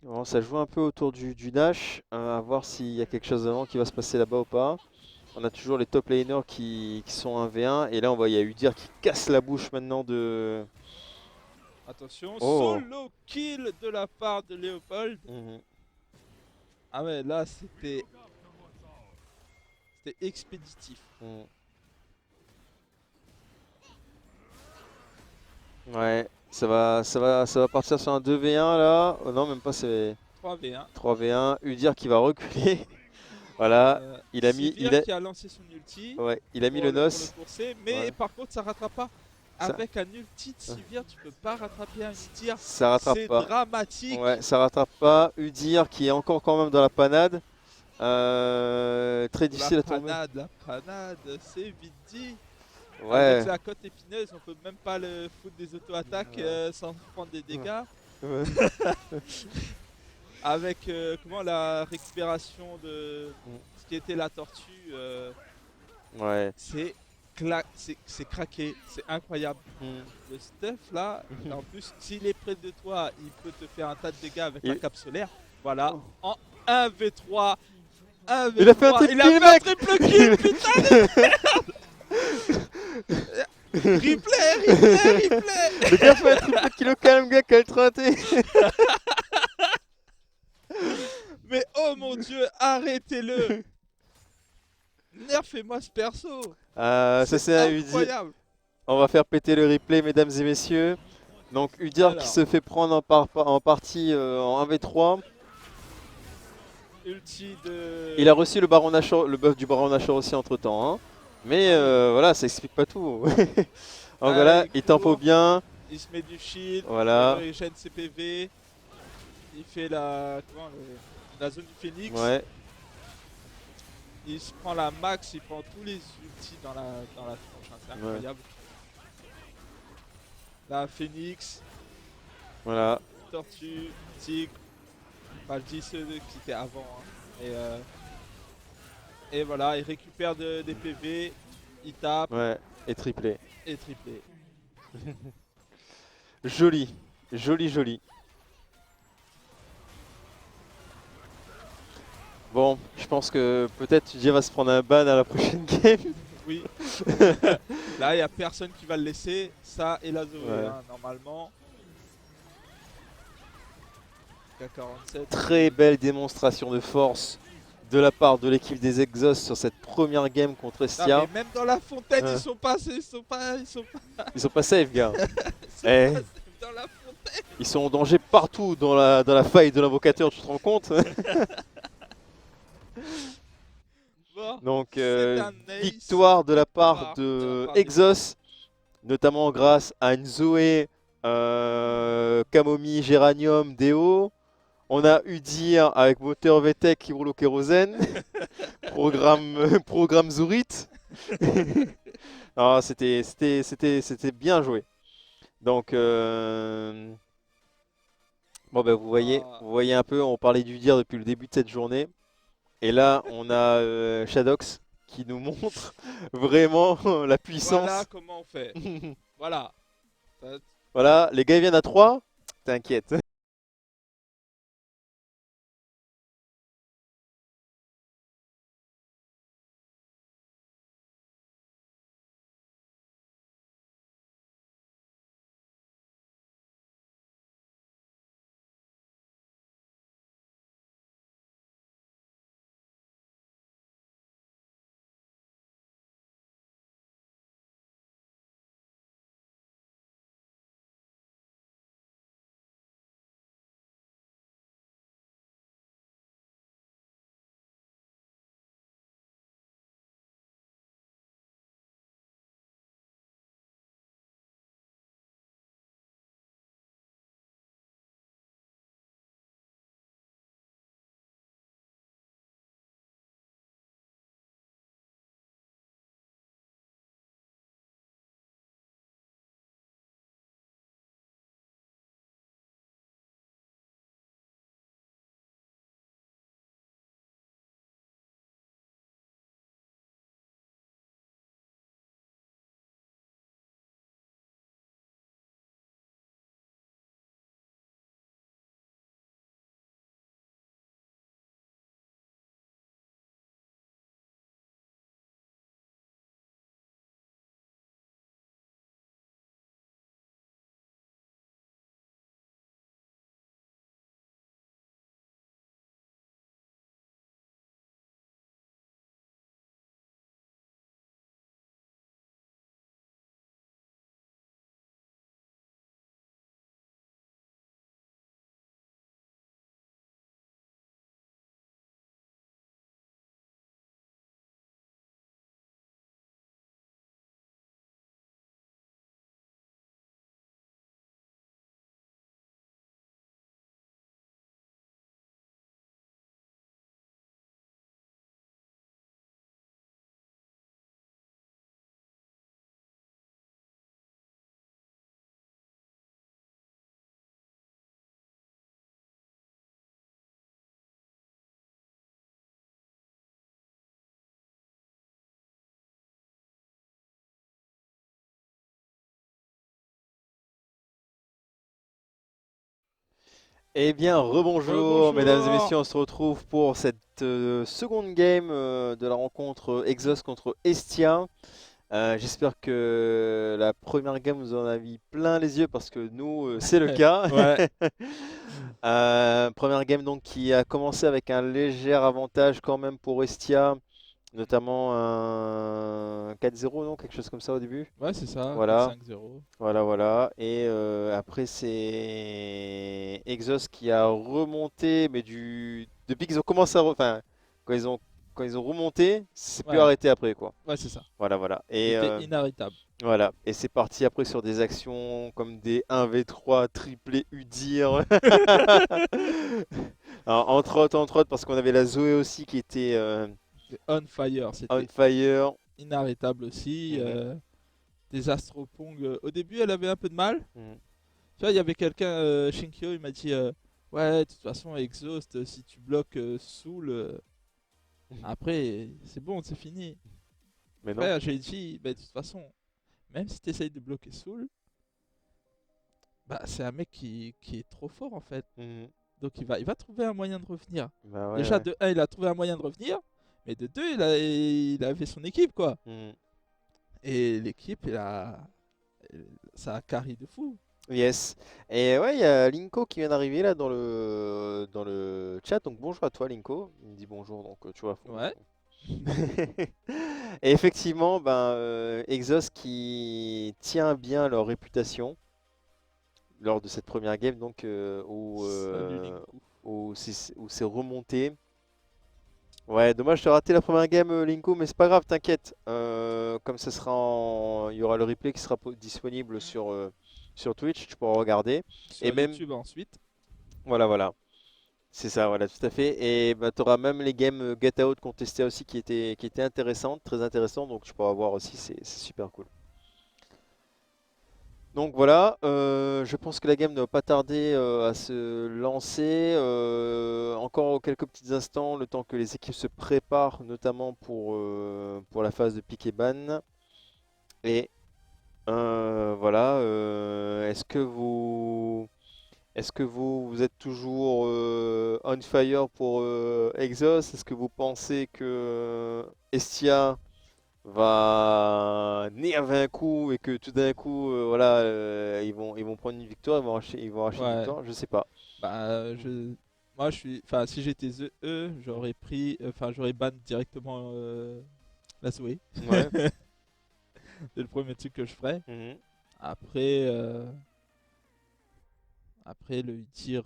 Bon, ça joue un peu autour du dash, à voir s'il y a quelque chose avant qui va se passer là-bas ou pas. On a toujours les top laners qui sont 1v1, et là on voit il y a Udyr qui casse la bouche maintenant de... Attention, Oh. solo kill de la part de Léopold. Mhm. Ah ouais, là c'était expéditif. Mhm. Ouais, ça va partir sur un 2v1 là. Oh non, même pas, c'est 3v1. 3v1. Udyr qui va reculer. Voilà, il a mis, Sivir qui a lancé son ulti ouais, il a mis pour le pour le nos. courser, mais Ouais. par contre ça rattrape pas. Ça- Avec un ulti de Sivir, tu peux pas rattraper un Udyr. Ça rattrape C'est pas. dramatique. Ouais, ça rattrape pas. Udyr qui est encore quand même dans la panade. Très difficile à tomber. La panade, c'est vite dit. Ouais. Avec la cote épineuse, on peut même pas le foutre des auto-attaques Ouais. sans prendre des dégâts. Ouais. Avec comment la récupération de Mm. ce qui était la tortue, Ouais. c'est craqué, c'est incroyable. Mm. Le stuff là, et en plus, s'il est près de toi, il peut te faire un tas de dégâts avec Il- la cape solaire. Voilà, Oh. en 1v3. 1v3. Il a fait un triple Il a kill, fait un mec. triple kill, putain de merde. Replay. Le gars fait un triple kilo calme, gars, quel 30. Mais oh mon dieu, arrêtez-le. Nerfez-moi ce perso. Ça c'est un Udyr. incroyable. On va faire péter le replay, mesdames et messieurs. Donc Udyr Alors. qui se fait prendre en partie en 1v3. Ulti de. Il a reçu le buff du Baron Nashor aussi entre temps. Hein. Mais voilà, ça explique pas tout. Donc voilà, il tempo bien. Il se met du shield. Voilà. Il régène ses PV. Il fait la zone du phénix. Ouais. Il se prend la max, il prend tous les ultis dans la tronche. Hein, c'est incroyable. La phénix, Voilà. tortue, tigre. Enfin, je dis ceux qui étaient avant. Hein. Et voilà, il récupère des PV. Il tape Ouais. Et triplé. et triplé. Joli. Joli. Bon, je pense que peut-être Udyr va se prendre un ban à la prochaine game. Oui. Là, il n'y a personne qui va le laisser. Ça et la Zoé, Ouais. hein, normalement. K47. Très belle démonstration de force de la part de l'équipe des Exos sur cette première game contre Non, Estia. mais même dans la fontaine, Ouais. ils sont pas safe, Ils sont pas safe, gars. ils sont Eh. pas safe dans la fontaine. Ils sont en danger partout dans la faille de l'invocateur, tu te rends compte? Bon, Donc, c'est un ace. victoire de la part Victoire de des- Exos, notamment grâce à une Zoé, Camomille, Géranium, Déo. On a Udir avec moteur VTEC qui roule au kérosène. Programme Zurit. Ah, c'était bien joué. Donc, bon, ben, vous voyez un peu, on parlait d'Udir depuis le début de cette journée. Et là, on a Shadox qui nous montre vraiment la puissance. Voilà comment on fait. Voilà. Voilà, les gars ils viennent à 3. T'inquiète. Eh bien, rebonjour, mesdames et messieurs, on se retrouve pour cette seconde game de la rencontre Exos contre Estia. J'espère que la première game vous en a mis plein les yeux parce que nous, c'est le cas. Ouais. Première game donc qui a commencé avec un léger avantage quand même pour Estia, notamment un 4-0, non? Quelque chose comme ça au début. Ouais, c'est ça. Voilà. 5-0. Voilà. Et après, c'est Exos qui a remonté, mais depuis qu'ils ont commencé enfin, quand ils ont remonté, c'est plus Ouais. arrêté après, quoi. Ouais, c'est ça. Voilà. Et C'était inarrêtable. voilà. Et c'est parti après sur des actions comme des 1v3 triplé Udir. Alors, entre autres, parce qu'on avait la Zoé aussi qui était C'était on fire. on C'était fire. inarrêtable aussi. Mhm. Des Astropong. Au début, elle avait un peu de mal. Mhm. Tu vois, il y avait quelqu'un, Shinkyo, il m'a dit ouais, de toute façon, Exhaust, si tu bloques Soul, après, c'est bon, c'est fini. Mais non. Ouais, j'ai dit, bah, de toute façon, même si tu essayes de bloquer Soul, bah, c'est un mec qui est trop fort en fait. Mhm. Donc il va trouver un moyen de revenir. Bah ouais, Déjà, ouais. de 1, il a trouvé un moyen de revenir. Mais de 2, il avait son équipe quoi. Mhm. Et l'équipe, ça a carry de fou. Yes. Et ouais, il y a Linko qui vient d'arriver là dans le chat. Donc bonjour à toi, Linko. Il me dit bonjour, donc tu vois. Ouais. Et effectivement, ben, Exos qui tient bien leur réputation lors de cette première game, donc Salut Linku. où c'est remonté. Ouais, dommage, tu as raté la première game, Linko, mais c'est pas grave, t'inquiète. Comme ça sera il y aura le replay qui sera disponible sur Twitch, tu pourras regarder. Et Sur même, YouTube ensuite. voilà. C'est ça, voilà, tout à fait. Et bah, tu auras même les games Get Out qu'on testait aussi qui étaient intéressantes, très intéressantes, donc tu pourras voir aussi, c'est super cool. Donc voilà, je pense que la game ne va pas tarder à se lancer. Encore quelques petits instants, le temps que les équipes se préparent, notamment pour la phase de pick et ban. Et voilà, est-ce que vous êtes toujours on fire pour Exos? Est-ce que vous pensez que Estia va né avec un coup et que tout d'un coup, voilà, ils vont prendre une victoire, ils vont arracher une Ouais. victoire? Je sais pas. Bah, moi, enfin, si j'étais eux, j'aurais ban directement la Zoé. Ouais. C'est le premier truc que je ferais. Mhm. Après, après le Udyr,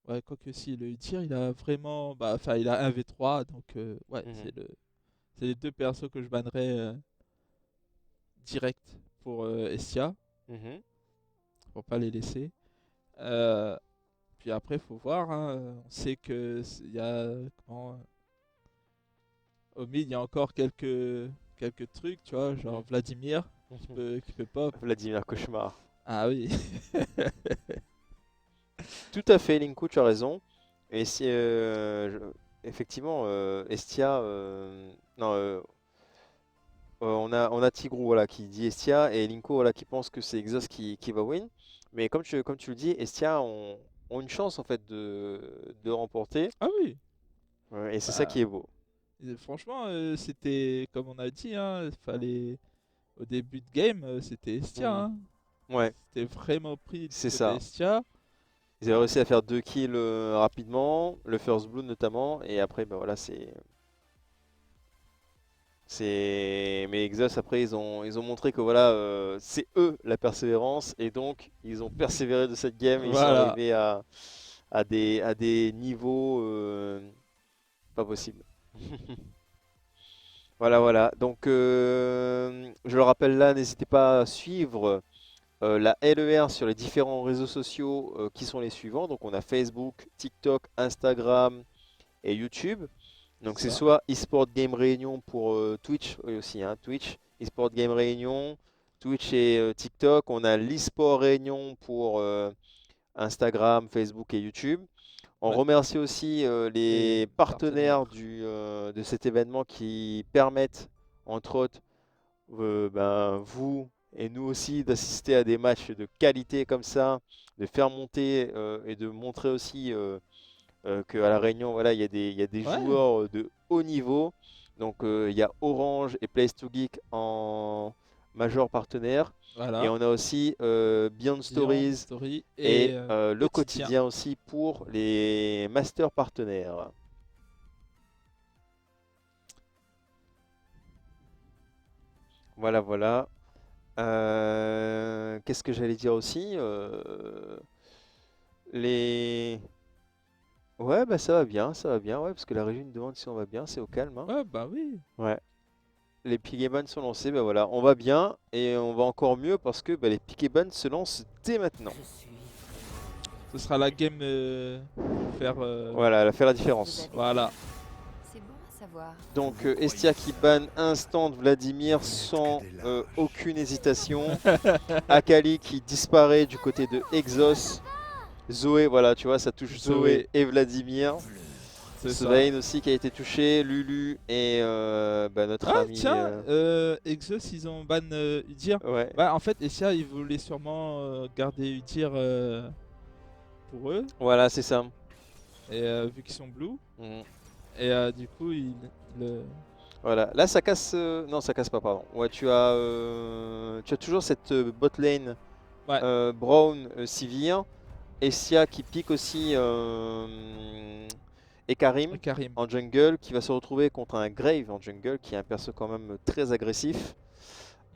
ouais, quoique si, le Udyr, il a vraiment, bah, enfin, il a 1v3, donc ouais, Mhm. c'est les deux persos que je bannerais direct pour Estia, Mhm. pour pas les laisser. Euh, Puis après, faut voir, hein, on sait il y a au mid, il y a encore quelques trucs, tu vois, genre Mhm. Vladimir Mhm. qui peut pop. Vladimir Cauchemar. Ah oui. Tout à fait, Linku, tu as raison. Et si, effectivement, Estia, non, on a Tigrou voilà, qui dit Estia et Linko voilà, qui pense que c'est Exos qui va win. Mais comme tu le dis, Estia ont une chance en fait de remporter. Ah oui. Et c'est ça Bah, qui est beau. franchement, c'était comme on a dit, hein, fallait au début de game, c'était Estia, Mhm. hein. Ouais, C'était vraiment pris du c'est côté ça. Estia. Ils avaient réussi à faire 2 kills rapidement, le first blood notamment, et après, bah voilà, mais Exos après ils ont montré que voilà c'est eux la persévérance et donc ils ont persévéré de cette game et ils sont Voilà. arrivés à des niveaux pas possibles. Voilà. Donc je le rappelle là, n'hésitez pas à suivre la LER sur les différents réseaux sociaux qui sont les suivants. Donc on a Facebook, TikTok, Instagram et YouTube. Donc C'est c'est ça. soit eSport Game Réunion pour Twitch, oui aussi, hein, Twitch, eSport Game Réunion, Twitch et TikTok. On a l'eSport Réunion pour Instagram, Facebook et YouTube. On Ouais. remercie aussi Les les partenaires. partenaires de cet événement qui permettent, entre autres, ben, vous et nous aussi d'assister à des matchs de qualité comme ça, de faire monter et de montrer aussi qu'à La Réunion, voilà, il y a des Ouais. joueurs de haut niveau. Donc il y a Orange et Place2Geek en major partenaire. Et Voilà. on a aussi Beyond Beyond Stories Story et et le quotidien. quotidien aussi pour les master partenaires. Voilà. Qu'est-ce que j'allais dire aussi les... Ouais, bah ça va bien, ouais, parce que la régie me demande si on va bien, c'est au calme, hein. Ouais, bah oui. Ouais. Les Pick sont lancés, ben voilà, on va bien et on va encore mieux parce que les Pick se lancent dès maintenant. Ce sera la game pour faire. Voilà, elle a fait la Vous différence. avez Voilà. C'est bon à savoir. Donc Estia qui banne instant Vladimir sans aucune hésitation. Akali qui disparaît du côté de Exos. Zoé, voilà, tu vois, ça touche Zoé Zoé. et Vladimir. C'est ça. Svein aussi qui a été touché, Lulu et notre Ah, ami. tiens, Exos, ils ont ban Udyr. Ouais, Bah, en fait, Essia, ils voulaient sûrement garder Udyr pour eux. voilà, c'est ça. Et vu qu'ils sont blue. Mhm. Et du coup, ils le. Voilà, là ça casse. Non, ça casse pas, pardon. Ouais, tu as toujours cette bot lane Ouais, Brown, Sivir, Essia qui pique aussi et et Karim Karim. en jungle qui va se retrouver contre un Grave en jungle qui est un perso quand même très agressif.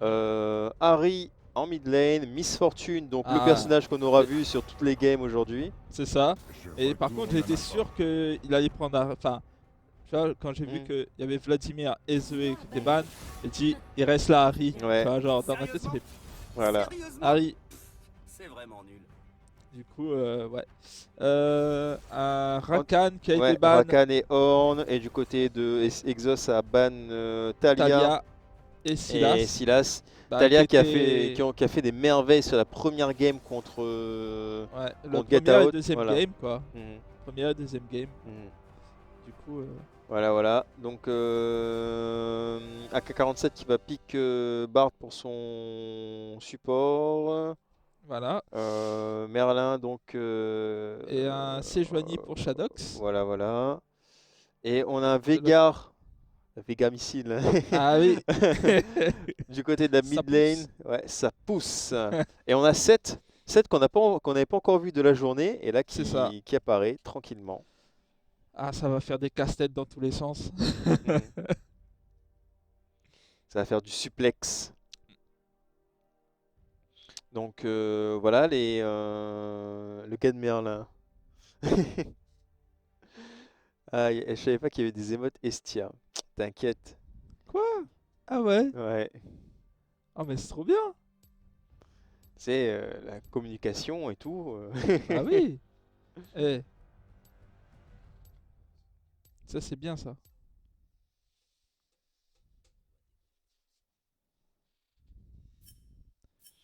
Harry en mid lane, Miss Fortune, donc le Ah, personnage qu'on aura mais vu sur toutes les games aujourd'hui. c'est ça. Et par contre, j'étais sûr qu'il allait prendre enfin, tu vois, quand j'ai vu Mm. qu'il y avait Vladimir et Zoé qui étaient ban, j'ai dit, il reste là Harry. Tu Ouais, vois, genre, dans ma tête, ça fait voilà. Harry. C'est vraiment nul. Du coup, ouais. Un En- Rakan qui a été Ouais, ban, Rakan et Horn, et du côté de Exos a ban Talia Talia et et Silas. Silas. Bah, Talia qui a fait des merveilles sur la première game contre, Ouais, le contre Get premier et Out. deuxième Voilà. game, quoi. Mhm, Première et deuxième game. mhm. Du coup, Voilà, voilà. Donc AK-47 qui va pick Bard pour son support. voilà. Merlin donc Et un Sejuani pour Shadox. voilà, voilà. Et on a un Shadox. Vega missile Ah oui. du côté de la Ça mid lane. pousse. Ouais, ça pousse. Et on a 7 qu'on n'avait pas encore vu de la journée et là C'est ça. qui apparaît tranquillement. Ah, ça va faire des casse-têtes dans tous les sens. Mhm. Ça va faire du suplex. Donc voilà le gars de Merlin. Ah, je savais pas qu'il y avait des émotes Estia. T'inquiète. Quoi? Ah ouais? Ouais. Ah mais c'est trop bien. C'est la communication et tout. Bah oui. Eh, ça c'est bien ça.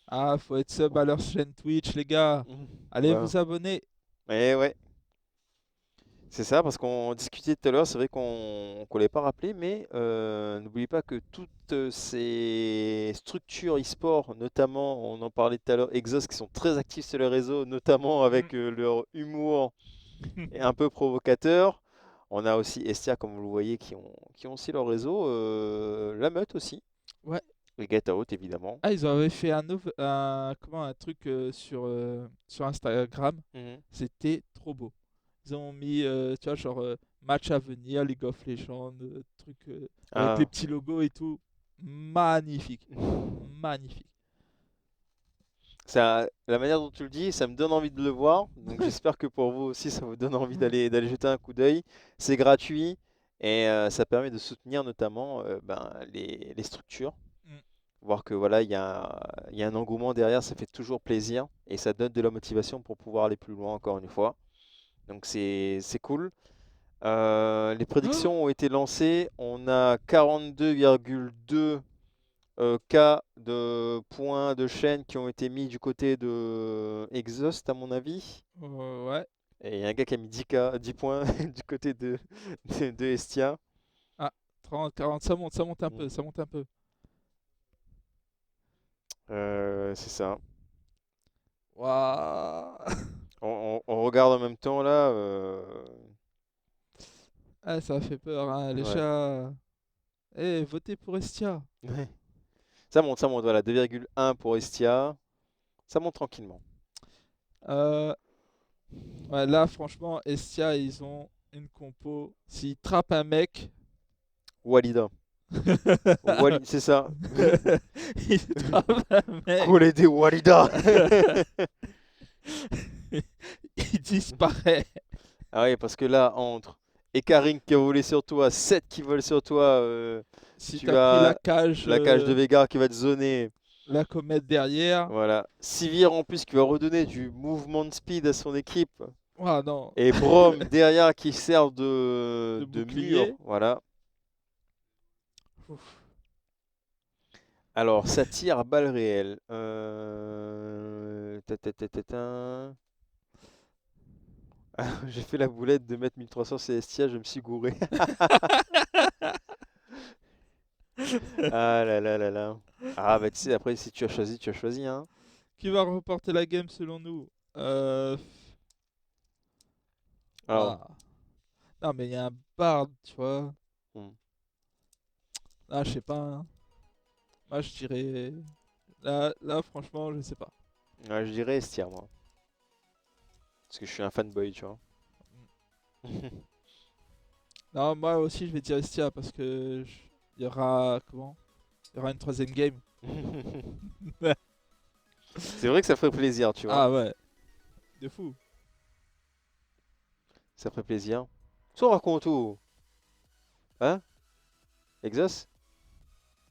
Ah, faut être sub à leur chaîne Twitch, les gars. Allez Ouais. vous abonner. Eh ouais. C'est ça, parce qu'on discutait tout à l'heure, c'est vrai qu'on l'avait pas rappelé, mais n'oubliez pas que toutes ces structures e-sport, notamment, on en parlait tout à l'heure, Exos, qui sont très actifs sur les réseaux, notamment avec leur humour et un peu provocateur. On a aussi Estia, comme vous le voyez, qui ont aussi leur réseau. La Meute aussi. Ouais. Et Get Out, évidemment. Ah, ils avaient fait un truc sur Instagram. Mhm. C'était trop beau. Ils ont mis, tu vois, genre match à venir, League of Legends, truc avec les Ah. petits logos et tout. Magnifique. Magnifique. La manière dont tu le dis, ça me donne envie de le voir. Donc j'espère que pour vous aussi, ça vous donne envie d'aller jeter un coup d'œil. C'est gratuit et ça permet de soutenir notamment les structures. Mm. Voir que voilà, il y a un engouement derrière, ça fait toujours plaisir et ça donne de la motivation pour pouvoir aller plus loin encore une fois. Donc c'est cool. Les prédictions ont été lancées. On a 42,2 cas de points de chaîne qui ont été mis du côté de Exhaust, à mon avis. Ouais. Et il y a un gars qui a mis 10 points du côté de Estia. Ah, 30, 40, ça monte un peu, Mm. ça monte un peu. C'est ça. Waouh. On regarde en même temps là. Ah, ça fait peur, hein, les Ouais. chats. Eh, votez pour Estia. Ouais. Ça monte, ça monte. Voilà, 2,1 pour Estia. Ça monte tranquillement. Euh, ouais, là, franchement, Estia, ils ont une compo. S'ils trappent un mec, Walida. C'est ça. ils trappent un mec, Coller des Walida. il disparaît. Ah oui, parce que là, entre Ekaring qui a volé sur toi, 7 qui volent sur toi, Si tu t'as pris la as cage, la cage de Veigar qui va te zoner. la comète derrière. Voilà. Sivir en plus qui va redonner du mouvement de speed à son équipe. Ah non, Et Brom derrière qui sert de mur. bouclier. Voilà. Ouf. Alors, ça tire à balles réelles. J'ai fait la boulette de mettre 1300 Célestia, je me suis gouré. Ah là là là là. Ah bah tu sais, après si tu as choisi hein. Qui va remporter la game selon nous? Alors, Ouah. Non, mais il y a un Bard, tu vois. hmm. Ah, je sais pas. Hein. Moi, je dirais. Là, franchement, je sais pas. Ouais, je dirais Estia, moi. Parce que je suis un fanboy, tu vois. Non, moi aussi, je vais dire Estia parce que il y aura comment? Il y aura une troisième game. C'est vrai que ça ferait plaisir, tu vois. Ah ouais, de fou. Ça ferait plaisir. Soit raconte tout. Hein? Exos?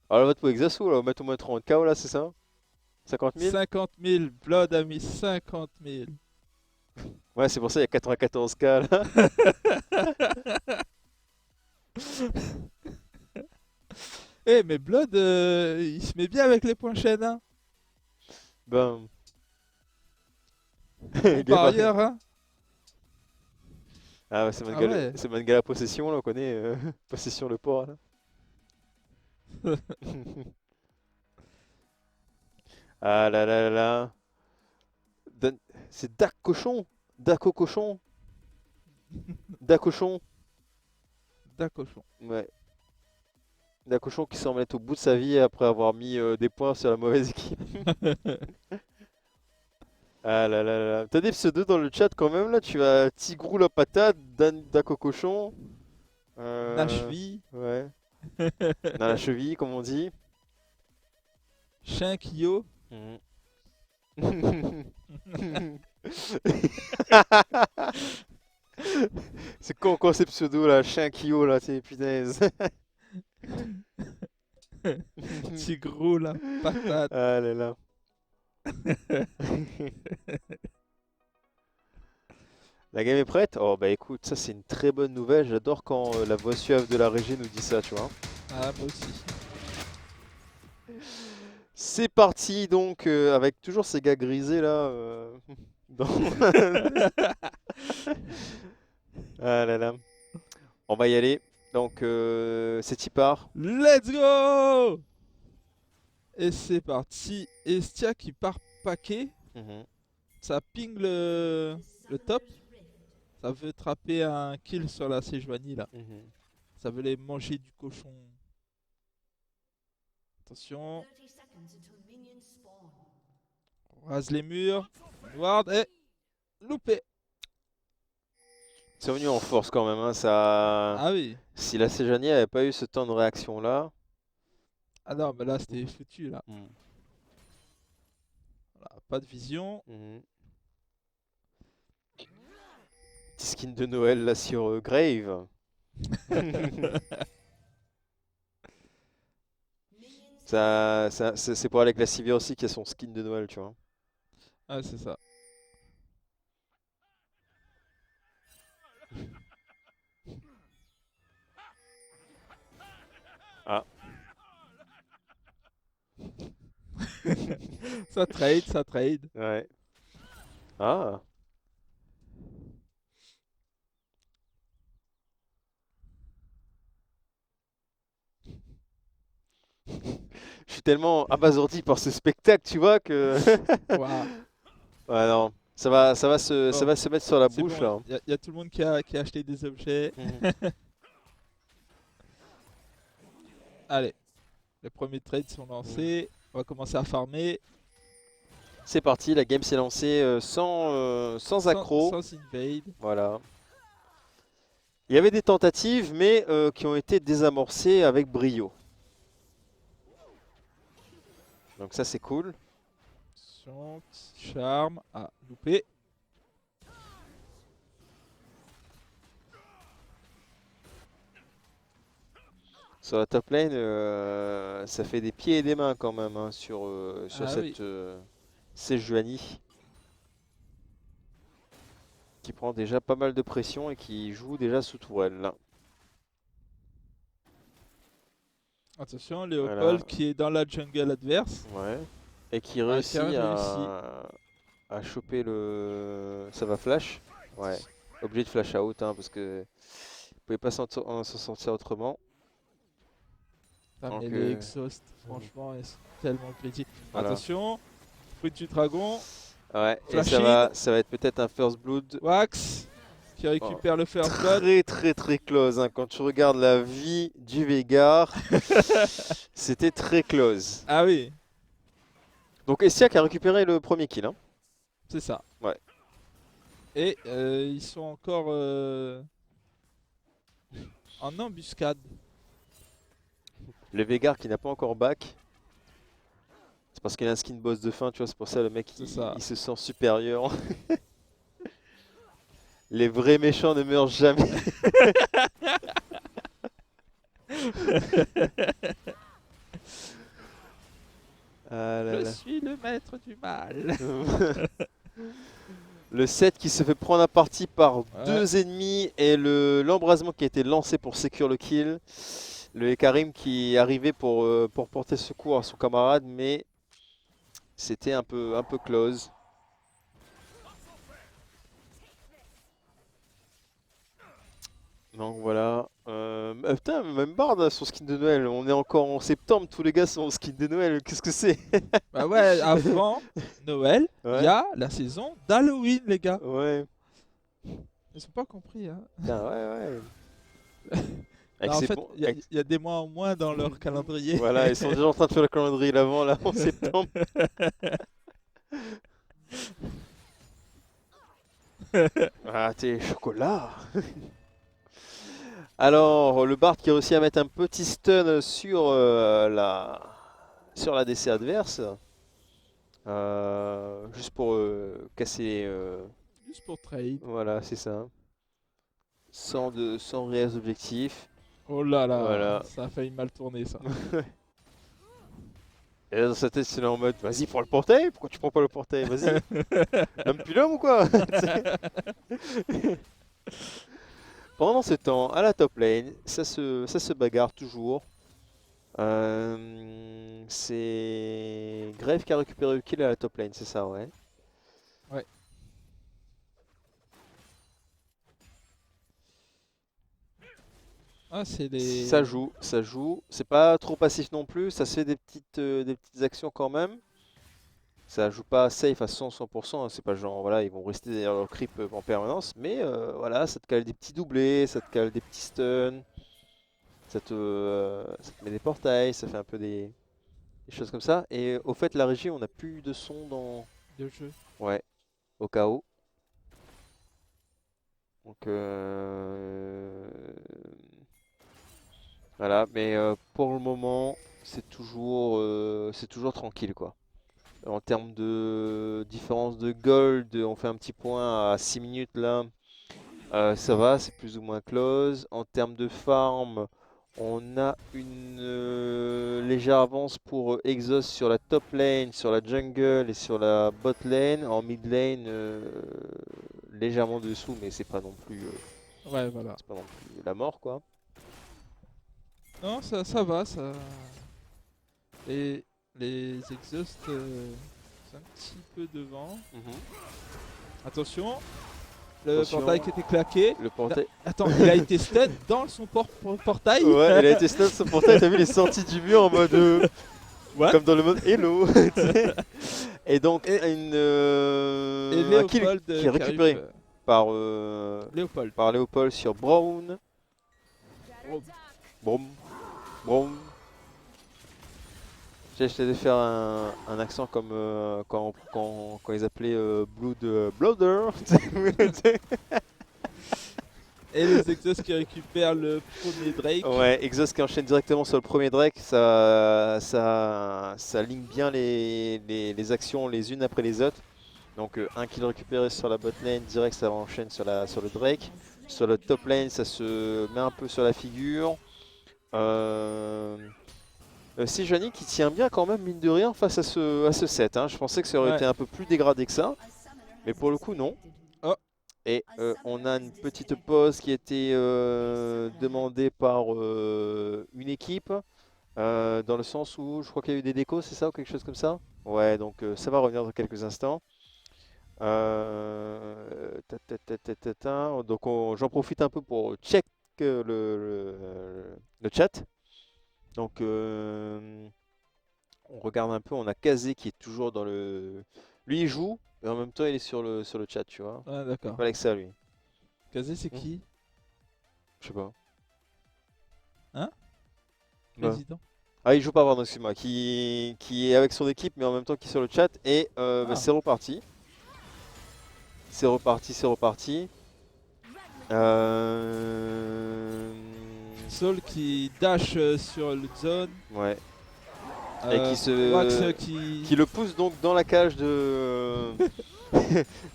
Alors, vote pour Exos ou là, on va mettre au moins 30 KO là, c'est ça? 50 000? 50 000, Blood a mis 50 000. Ouais, c'est pour ça il y a 94 K là. Eh, mais Blood, il se met bien avec les points chaînes, hein. Ben. Bon parieur, hein. Ah ouais, Ah ouais. c'est Mangala Possession, là, on connaît. Possession le port, là. Ah là là là là. C'est Dak Cochon. Daco Cochon. Dak Cochon. D'un cochon. Ouais. Dak Cochon qui semble être au bout de sa vie après avoir mis des points sur la mauvaise équipe. Ah là là là. T'as des pseudos dans le chat quand même là. Tu as Tigrou la patate, Daco Cochon. Nashvi, Ouais. Dans la cheville, comme on dit. Shinkyo. Mhm. C'est quoi ces pseudos là? Chien Kyo là, c'est punaise. Tigrou, la patate. Ah là là. La game est prête? Oh bah écoute, ça c'est une très bonne nouvelle. J'adore quand la voix suave de la régie nous dit ça, tu vois. Ah, moi aussi. C'est parti donc avec toujours ces gars grisés là. dans- Ah là là. On va y aller. Donc c'est Tipar. Let's go! Et c'est parti. Estia qui part paquet. Mhm, Ça ping le top. Ça veut trapper un kill sur la Sejuani là. mhm. Ça veut les manger du cochon. Attention. On rase les murs. Ward. Et loupé. C'est venu en force quand même, hein, ça. Ah oui. Si la Séjani avait pas eu ce temps de réaction là. Ah non, mais là c'était foutu là. Mhm, Voilà, pas de vision. mhm. Petit skin de Noël là sur Grave. C'est pour Alec la Sivir aussi qui a son skin de Noël, tu vois. Ah, c'est ça. Ah. Ça trade, ça trade. Ouais. Ah. Je suis tellement abasourdi par ce spectacle, tu vois, que. Waouh. Ouais, non. Ça Bon, va se mettre sur la c'est bouche bon, là. y a tout le monde qui a acheté des objets. Mhm. Allez, les premiers trades sont lancés. On va commencer à farmer C'est parti, la game s'est lancée sans accro. sans invade. Voilà. Il y avait des tentatives, mais qui ont été désamorcées avec brio. Donc ça c'est cool. Attention, petit charme. Ah, loupé. Sur la top lane, ça fait des pieds et des mains quand même hein, sur Ah oui. cette Sejuani qui prend déjà pas mal de pression et qui joue déjà sous tourelle. Là. Attention, Léopold Voilà. qui est dans la jungle adverse. Ouais. Et qui Ah, réussit qui a réussi. à choper le. Ça va flash. Ouais. Obligé de flash out hein, parce que ne pouvait pas s'en sortir autrement. Ah, Donc, mais les exhausts, franchement, ils sont tellement critiques. voilà. Attention, fruit du dragon. Ouais. Et Flash in. ça va être peut-être un first blood. Wax. qui récupère le first blood. Très très très close, hein. Quand tu regardes la vie du Veigar, c'était très close. Ah oui, Donc Essia qui a récupéré le premier kill, hein. c'est ça. Ouais. Et ils sont encore en embuscade. Le Veigar qui n'a pas encore back. C'est parce qu'il a un skin boss de fin, tu vois, c'est pour ça le mec C'est ça. il se sent supérieur. Les vrais méchants ne meurent jamais. Ah là Je là. suis le maître du mal. Le 7 qui se fait prendre à partie par Ouais. deux ennemis et l'embrasement qui a été lancé pour sécure le kill. Le Ekarim qui est arrivé pour porter secours à son camarade, mais c'était un peu close. Donc voilà. Putain, même Bard son skin de Noël. On est encore en septembre, tous les gars sont en skin de Noël. Qu'est-ce que c'est? Bah ouais, avant Noël, il Ouais. y a la saison d'Halloween, les gars. Ouais. Ils ont pas compris, hein. Putain, ouais. Avec Non, en ses fait, bons- il avec- y a des mois en moins dans leur calendrier. Voilà, ils sont déjà en train de faire le calendrier l'avant là en septembre. Ah, tes chocolats. Alors, le Bard qui a réussi à mettre un petit stun sur la DC adverse. Juste pour casser. Juste pour trade. Voilà, c'est ça. Sans réels objectifs. Oh là là, Voilà. ça a failli mal tourner, ça. Et là, dans sa tête, c'est là en mode vas-y, prends le portail. Pourquoi tu prends pas le portail? Vas-y. L'homme puis l'homme ou quoi? Pendant ce temps, à la top lane, ça se bagarre toujours. C'est Grave qui a récupéré le kill à la top lane, c'est ça, ouais. Ouais. Ah, c'est les... Ça joue. C'est pas trop passif non plus, ça se fait des petites actions quand même. Ça joue pas safe à 100%, hein, c'est pas genre, voilà, ils vont rester derrière leur creep en permanence. Mais voilà, ça te cale des petits doublés, ça te cale des petits stuns. Ça te met des portails, ça fait un peu des choses comme ça. Et au fait, la régie, on n'a plus de son dans... de jeu. Ouais, au chaos. Donc voilà, mais pour le moment, c'est toujours tranquille quoi. En termes de différence de gold, on fait un petit point à 6 minutes là. Ça va, c'est plus ou moins close. En termes de farm, on a une légère avance pour Exhaust sur la top lane, sur la jungle et sur la bot lane. En mid lane, légèrement dessous, mais c'est pas non plus, Ouais, voilà. c'est pas non plus la mort quoi. Non, ça va, ça... Les exhausts sont un petit peu devant. Attention, le Attention. portail qui était claqué. Le portail. Attends, il a été stun dans son portail. Ouais, il a été stun son portail, t'as vu, il est sorti du mur en mode. What? Comme dans le mode Hello. Tu sais. Et donc, Et un kill Léopold qui est récupéré arrive, par, Léopold. par Léopold sur Brown. Oh, Brown. Je t'ai faire un accent comme quand ils appelaient Blooder. Et les exhausts qui récupèrent le premier Drake. Ouais, Exhaust qui enchaîne directement sur le premier Drake, ça ligne bien les actions les unes après les autres. Donc un kill récupéré sur la bot lane, direct ça enchaîne sur le Drake. Sur le top lane, ça se met un peu sur la figure. C'est Johnny qui tient bien quand même, mine de rien, face à ce set. Hein. Je pensais que ça aurait Ouais. été un peu plus dégradé que ça, mais pour le coup non. Oh. Et on a une petite pause qui a été demandée par une équipe, dans le sens où je crois qu'il y a eu des décos, c'est ça, ou quelque chose comme ça? Ouais, donc ça va revenir dans quelques instants. Donc j'en profite un peu pour check le chat. Donc on regarde un peu, on a Kazé qui est toujours dans le... Lui il joue, et en même temps il est sur le chat, tu vois. Ah, d'accord. Pas avec ça lui. Kazé, c'est qui? Je sais pas. Hein? Bah. Président. Ah, il joue pas, pardon, excuse-moi. Qui est avec son équipe, mais en même temps qui est sur le chat. Et bah, Ah. c'est reparti. C'est reparti, c'est reparti. Sol qui dash sur le zone. Ouais. Et qui se... Wax qui le pousse donc dans la cage de,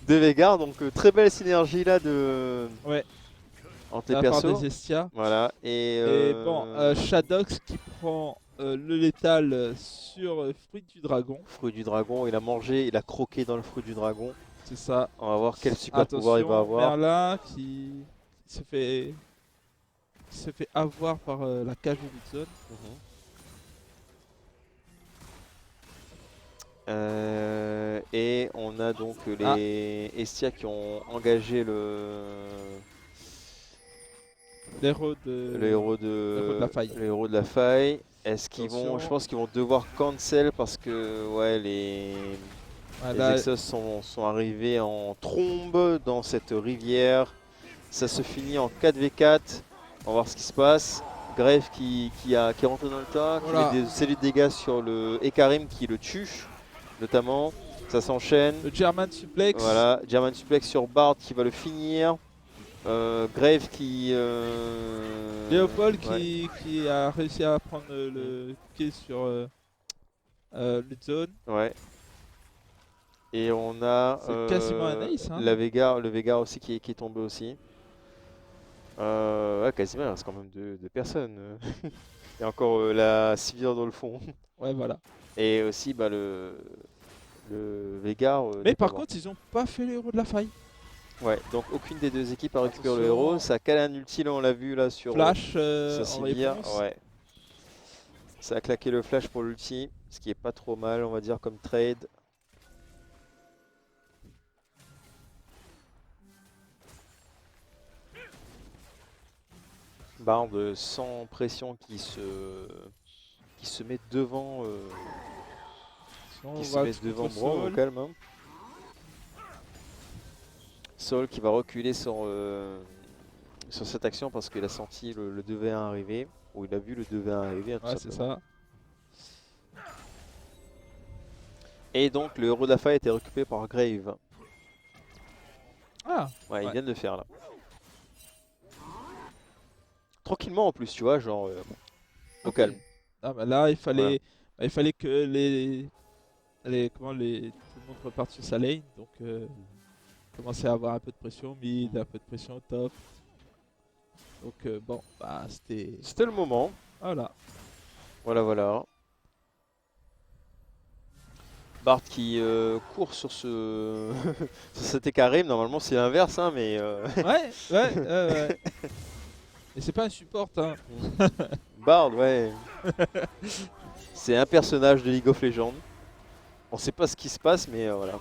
de Veigar. Donc très belle synergie là de... Ouais. entre de les la part persos. des Estia. Voilà. Et bon, Shadox qui prend le létal sur Fruit du Dragon. Fruit du dragon, il a mangé, il a croqué dans le fruit du dragon. C'est ça. On va voir quel super pouvoir il va avoir. Merlin qui se fait avoir par la cage de Lutzon. Et on a donc les Estia qui ont engagé Le héros de la faille. Le héros de la faille. Est-ce qu'ils vont, Attention. je pense qu'ils vont devoir cancel parce que ouais, les Exos sont arrivés en trombe dans cette rivière. Ça se finit en 4v4. On va voir ce qui se passe. Grave qui est rentré dans le tas, Voilà. qui met des cellules de dégâts sur le Ekarim qui le tue, notamment. Ça s'enchaîne. Le German Suplex. Voilà, German Suplex sur Bard qui va le finir. Grave qui... Léopold ouais. qui a réussi à prendre le kill sur Lutzon. Ouais. Et on a C'est quasiment un ace, hein. le Veigar aussi qui est tombé aussi. Ouais, quasiment, il reste quand même deux personnes. Il y a encore la Sivir dans le fond. Ouais, voilà. Et aussi bah, le Veigar. Mais par contre, ils ont pas fait le héros de la faille. Ouais, donc aucune des deux équipes a récupéré le Attention. héros. Ça a calé un ulti, là on l'a vu là sur Flash sur en Sivir. réponse. Ouais. Ça a claqué le flash pour l'ulti, ce qui est pas trop mal, on va dire, comme trade. Bard sans pression qui se met devant Bro, au calme. Hein. Sol qui va reculer sur cette action parce qu'il a senti le 2v1 arriver, ou il a vu le 2v1 arriver. Ouais, c'est ça. Et donc le héros de la faille a été récupéré par Grave. Ah ouais, il vient de le faire là. Tranquillement en plus, tu vois, genre au calme. Ah bah là, il fallait que tout le monde reparte sur sa lane, donc commencer à avoir un peu de pression mid, un peu de pression top. Donc bon, bah c'était le moment. Voilà. Voilà. Bard qui court sur cet Ekarim, normalement c'est l'inverse, hein, mais... Ouais. Et c'est pas un support, hein. Bard, ouais. C'est un personnage de League of Legends. On sait pas ce qui se passe, mais voilà.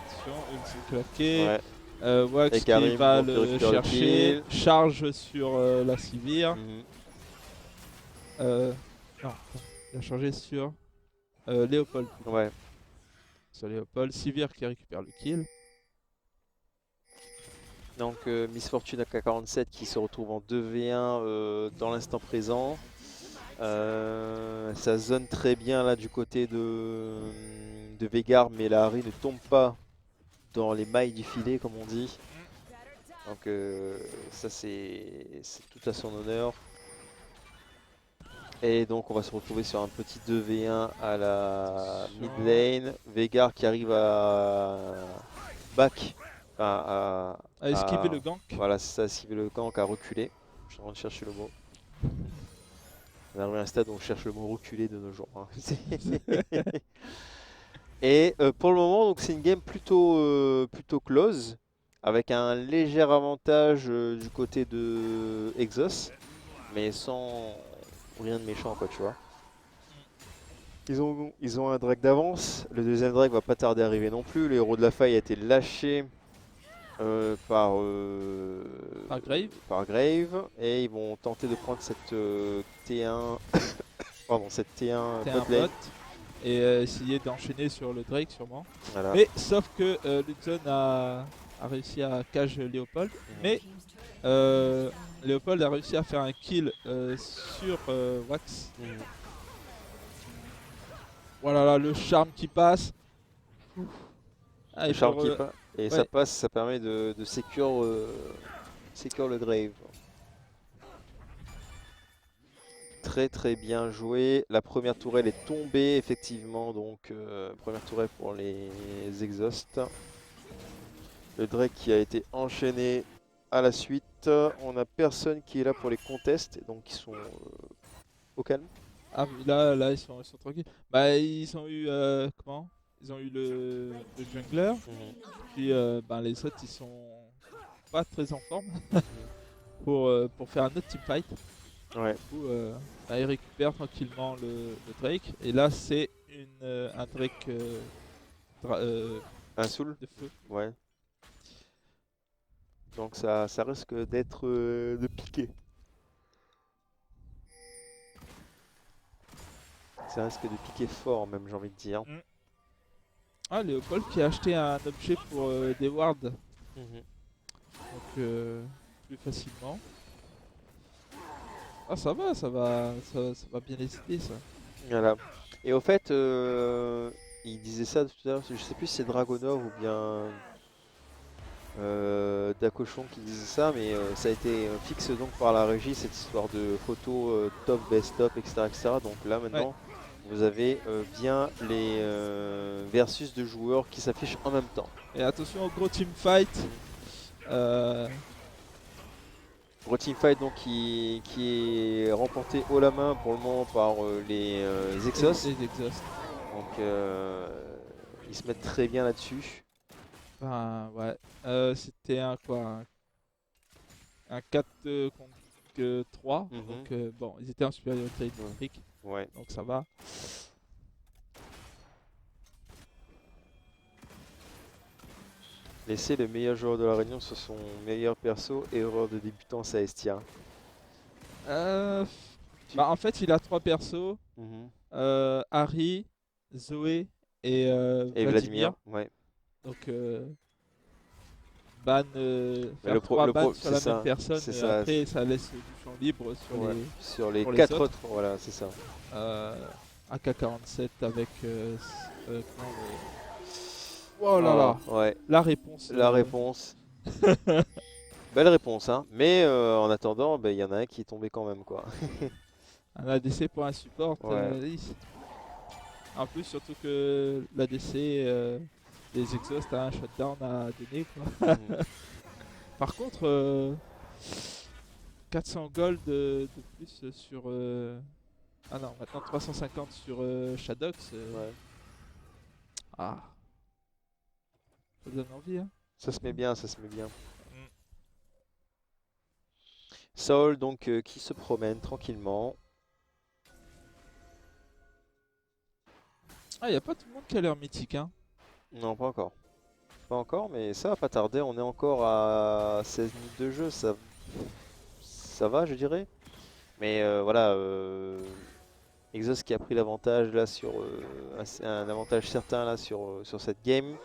Attention, ulti claqué. Ouais. Wax qui va le chercher. Charge sur la Sivir. Non, il a chargé sur Léopold. Ouais. Sur Léopold. Sivir qui récupère le kill. Donc Miss Fortune AK-47 qui se retrouve en 2v1 dans l'instant présent. Ça zone très bien là du côté de Veigar, mais la Harry ne tombe pas dans les mailles du filet comme on dit. Donc ça c'est tout à son honneur. Et donc on va se retrouver sur un petit 2v1 à la mid lane. Veigar qui arrive à back. À esquiver le gank. Voilà, c'est ça, esquiver le gank, à reculer. Je suis en train de chercher le mot. On arrive à un stade où on cherche le mot reculer de nos jours. Hein. Et pour le moment, c'est une game plutôt close, avec un léger avantage du côté de Exos, mais sans rien de méchant, quoi, tu vois. Ils ont un drag d'avance. Le deuxième drag va pas tarder à arriver non plus. Le héros de la faille a été lâché par Grave, et ils vont tenter de prendre cette T1 cette T1 bot lane et essayer d'enchaîner sur le Drake sûrement. voilà. Mais sauf que Lutzon a a réussi à cage Léopold. Mhm. Mais Léopold a réussi à faire un kill sur Wax. Mhm. Voilà, là, le charme qui passe. Ah, Le et charme pour, qui passe. Et ça ouais. passe, ça permet de secure le grave. Très très bien joué. La première tourelle est tombée effectivement, donc première tourelle pour les exhausts. Le Drake qui a été enchaîné à la suite. On a personne qui est là pour les contests, donc ils sont au calme. Ah, mais là, ils sont tranquilles. Bah, ils ont eu comment? Ils ont eu le jungler. Puis ben, les autres, ils sont pas très en forme pour faire un autre teamfight. Ouais. Du coup, bah, ils récupèrent tranquillement le Drake. Et là, c'est un Drake Un soul. de feu. Ouais. Donc ça risque d'être de piquer. Ça risque de piquer fort même, j'ai envie de dire. Ah, Léopold qui a acheté un objet pour des wards. Mhm. Donc, plus facilement. Ah, ça va bien les aider, ça. Voilà. Et au fait, il disait ça tout à l'heure, je sais plus si c'est Dragonov ou bien Dacochon qui disait ça, mais ça a été fixe donc par la régie, cette histoire de photos top, best top, etc., etc. Donc là maintenant, vous avez bien les versus de joueurs qui s'affichent en même temps. Et attention au gros teamfight. Gros teamfight donc qui est remporté haut la main pour le moment par les Exos. Les exhausts. Donc ils se mettent très bien là-dessus. Enfin, ouais. C'était un quoi? Un 4 contre 3. Mhm. Donc, bon, ils étaient en supériorité numérique. Ouais. Donc, ça va. Laisser le meilleur joueur de la Réunion sur son meilleur perso et erreur de débutant, ça Estia. Bah, en fait, il a 3 persos. Harry, Zoé et Et Vladimir, ouais. Donc, ban, Mais faire 3 bans sur c'est la ça, même personne. c'est ça. Après, ça laisse du champ libre sur Ouais. les Sur les pour les 4 autres. autres, voilà, c'est ça. AK-47 avec comment oh là là, Ouais, la réponse. la réponse. Belle réponse, hein. Mais en attendant, il y en a un qui est tombé quand même, quoi. Un ADC pour un support. Ouais. En plus, surtout que l'ADC, les exhausts a un shutdown à donner, quoi. Mhm. Par contre, 400 gold de plus sur... Ah non, maintenant 350 sur Shadox. Ouais. Ah. Ça donne envie, hein. Ça se met bien, ça se met bien. Saul, donc, qui se promène tranquillement. Ah, y a pas tout le monde qui a l'air mythique, hein. Non, pas encore. Pas encore, mais ça va pas tarder. On est encore à 16 minutes de jeu. Ça va, je dirais. Mais voilà, Exos qui a pris l'avantage là sur un avantage certain là sur cette game.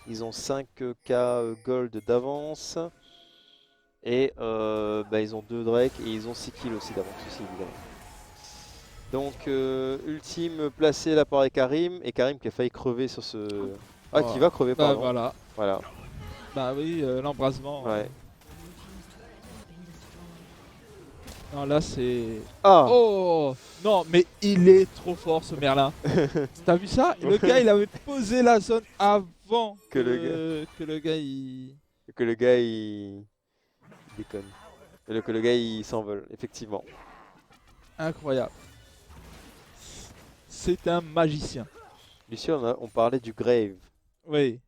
Ils ont 5k gold d'avance. Et ils ont 2 Drake et ils ont 6 kills aussi d'avance aussi évidemment. Donc ultime placé là par Karim. Et Karim qui a failli crever sur ce... Ah, qui va crever, Bah pardon. voilà. Voilà. Bah oui, l'embrasement. Ouais. Non, là c'est... Ah. Oh non, mais il est trop fort ce Merlin. T'as vu ça? Le gars, il avait posé la zone avant Que le gars il... Que le gars il déconne. Que le gars il s'envole, effectivement. Incroyable. C'est un magicien. Lucie, on parlait du Grave. Oui.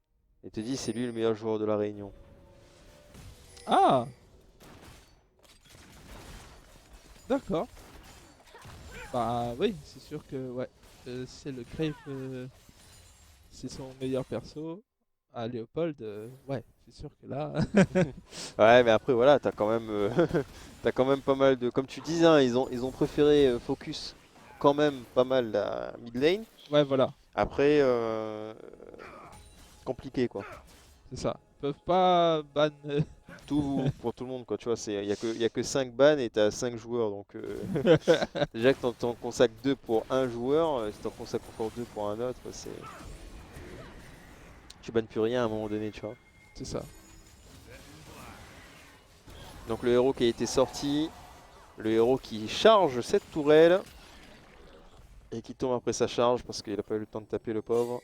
Et te dit c'est lui le meilleur joueur de la Réunion. Ah. D'accord. Bah oui, c'est sûr que ouais. C'est le Crave. C'est son meilleur perso. À Léopold, ouais, c'est sûr que là. Ouais, mais après voilà, t'as quand même, t'as quand même pas mal de, comme tu disais, hein, ils ont préféré focus quand même pas mal la mid lane. Ouais, voilà, Après, compliqué quoi. c'est ça. peuvent pas ban. Tout pour tout le monde, quoi. Tu vois, y a que 5 bans et t'as 5 joueurs. Donc, déjà que t'en consacres 2 pour un joueur, si t'en consacres encore 2 pour un autre, tu bannes plus rien à un moment donné, tu vois. C'est ça. Donc, le héros qui a été sorti, le héros qui charge cette tourelle et qui tombe après sa charge parce qu'il a pas eu le temps de taper le pauvre.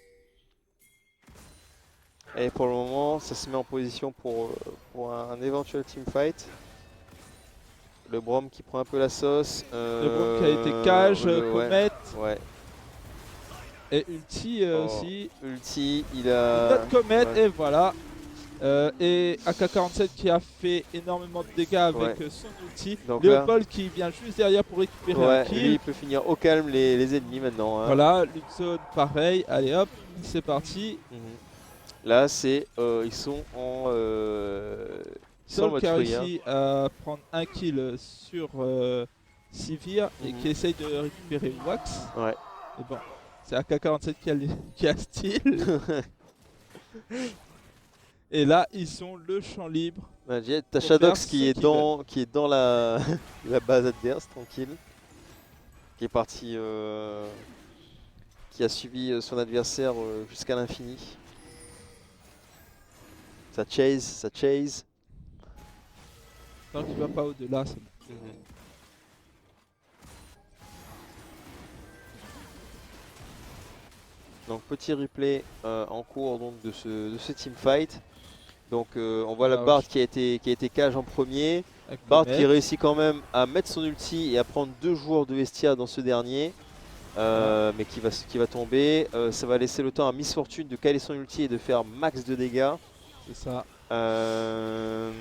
Et pour le moment, ça se met en position pour un éventuel teamfight. Le Braum qui prend un peu la sauce. Le Braum qui a été cage, ouais, Comet ouais. et Ulti Oh, aussi. Ulti, il Une a. autre Comet Ouais. et voilà. Et AK-47 qui a fait énormément de dégâts avec son ulti. Donc Léopold qui vient juste derrière pour récupérer un Ouais, kill. lui il peut finir au calme les ennemis maintenant. Hein. Voilà, Luxon pareil. Allez hop, c'est parti. Mhm. Là, ils sont en. Ils sont en Sol mode qui a free. Hein. réussi à prendre un kill sur Sivir et qui essaye de récupérer Wax. Ouais. Et bon, c'est AK-47 qui a style. Et là, ils sont le champ libre. T'as pour Shadox faire qui ce est qu'ils dans la, la base adverse, tranquille. Qui est parti. Qui a suivi son adversaire jusqu'à l'infini. Ça chase, ça chase. Tant qu'il va pas au-delà, c'est bon. Mhm. Donc petit replay en cours donc, de ce teamfight. Donc on voit la Alors, Bard qui a été cage en premier. Avec Bard Comet. qui réussit quand même à mettre son ulti et à prendre 2 joueurs de Estia dans ce dernier. Mais qui va tomber. Ça va laisser le temps à Miss Fortune de caler son ulti et de faire max de dégâts. C'est ça. Drave,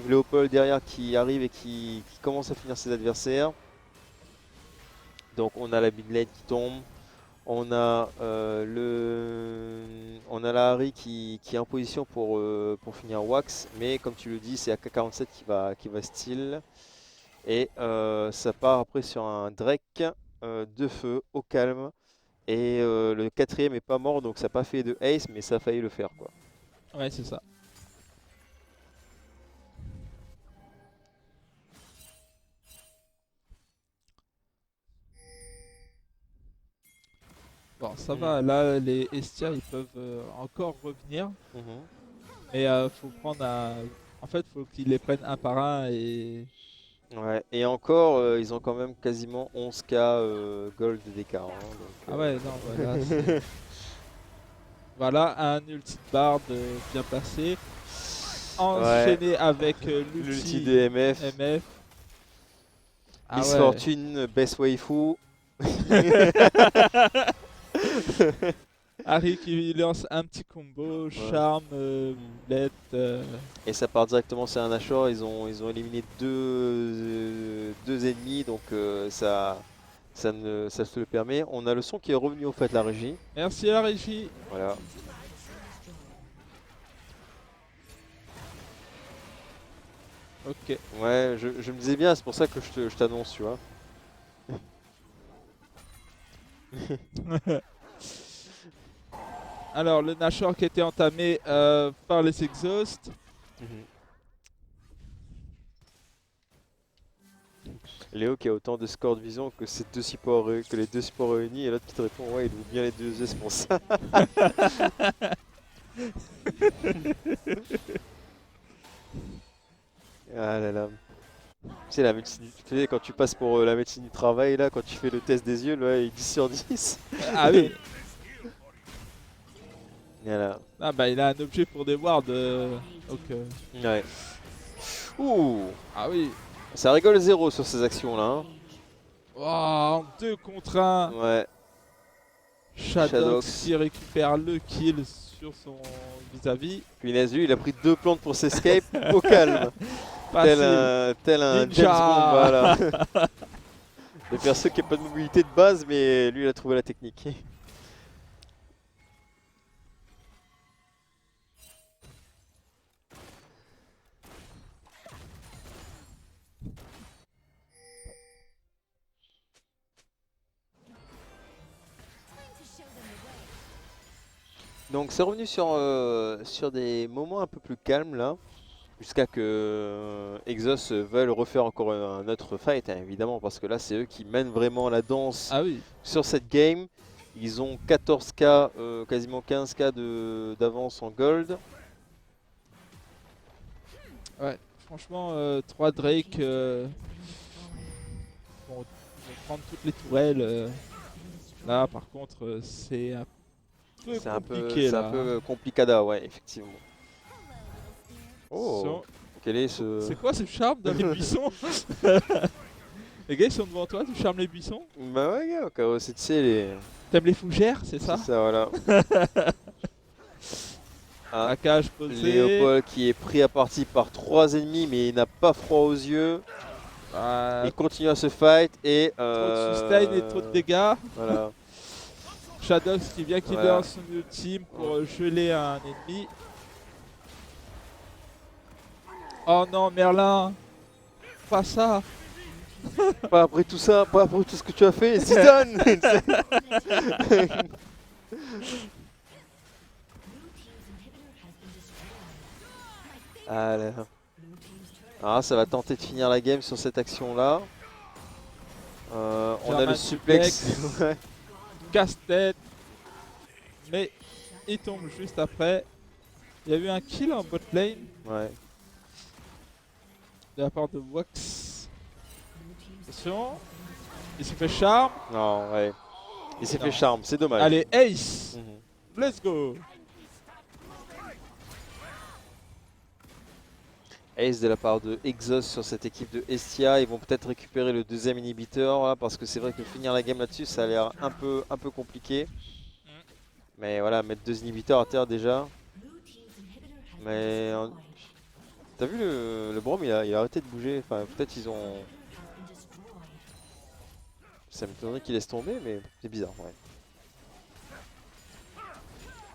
Léopold derrière qui arrive et qui commence à finir ses adversaires. Donc on a la mid lane qui tombe. On a la Harry qui est en position pour finir Wax, mais comme tu le dis, c'est AK-47 qui va steal. Et ça part après sur un Drake de feu au calme. Et le quatrième est pas mort, donc ça n'a pas fait de ace, mais ça a failli le faire, quoi. Ouais, c'est ça. Bon, ça va. Là, les Estia, ils peuvent encore revenir. Mhm. Mais faut prendre un... En fait, faut qu'ils les prennent un par un et... Ouais, et encore, ils ont quand même quasiment 11k gold d'écart. Hein, Ah ouais, non, voilà. Voilà, un ulti de Bard bien placé. Enchaîné avec l'ulti l'ulti de MF. MF. Ah Miss ouais. Fortune, best waifu. Harry qui lance un petit combo, charme, boulette. Et ça part directement sur un Nashor. Ils ont éliminé deux ennemis, donc ça se le permet. On a le son qui est revenu au fait, la régie. Merci à la régie. Voilà. Ok. Ouais, je me disais bien, c'est pour ça que je t'annonce, tu vois. Alors, le Nashor qui était entamé par les exhausts. Léo qui a autant de score de vision que les deux supports réunis, et l'autre qui te répond ouais, il ouvre bien les deux yeux, c'est pour ça. Ah là là. Tu sais, la médecine, tu sais, quand tu passes pour la médecine du travail, là, quand tu fais le test des yeux, là, il est 10 sur 10. Ah oui. Voilà. Ah bah il a un objet pour des wards. Donc, Ouais. Ouh. ah oui. Ça rigole zéro sur ces actions-là. Hein. Oh, en 2 contre 1. Ouais. Shadox qui récupère le kill sur son vis-à-vis. Puis Nazu, il a pris 2 plantes pour s'escape au calme. Tel un Ninja. James Bond, voilà. Le perso qui a pas de mobilité de base, mais lui il a trouvé la technique. Donc c'est revenu sur des moments un peu plus calmes là, jusqu'à que Exos veuille refaire encore un autre fight, hein, évidemment, parce que là c'est eux qui mènent vraiment la danse Ah oui. sur cette game. Ils ont 14K, quasiment 15K d'avance en gold. Ouais. Franchement, 3 Drake vont prendre toutes les tourelles. Là, par contre, c'est un peu C'est un peu, compliqué c'est un là. peu complicada, ouais, effectivement. Oh, Sont- quel est ce... C'est quoi ce charme dans les buissons? Les gars, ils sont devant toi, tu charmes les buissons? Bah ouais, gars, Karo, c'est, tu sais, les... T'aimes les fougères, c'est ça? C'est ça, voilà. Ah, La cage posée. Léopold qui est pris à partie par 3 ennemis, mais il n'a pas froid aux yeux. Il continue à se fight et... Trop de sustain et trop de dégâts. Voilà. Shadows qui vient killer Voilà. son team pour geler un ennemi. Oh non, Merlin! Pas ça! Pas après tout ça, pas après tout ce que tu as fait, Zidane. Allez. Ah, ça va tenter de finir la game sur cette action-là. On a German le suplex. suplex. Ouais. Casse-tête! Mais il tombe juste après. Il y a eu un kill en bot lane Ouais. de la part de Wax. Attention! Il s'est fait charme. Non, ouais. Il s'est Non. fait charme, c'est dommage. Allez, Ace! Mhm. Let's go! Ace de la part de Exos sur cette équipe de Estia. Ils vont peut-être récupérer le deuxième inhibiteur là, parce que c'est vrai que finir la game là-dessus ça a l'air un peu compliqué. Mais voilà, mettre 2 inhibiteurs à terre déjà. Mais t'as vu le Braum, il a arrêté de bouger. Enfin, peut-être ils ont... Ça m'étonnerait qu'il laisse tomber, mais c'est bizarre, ouais.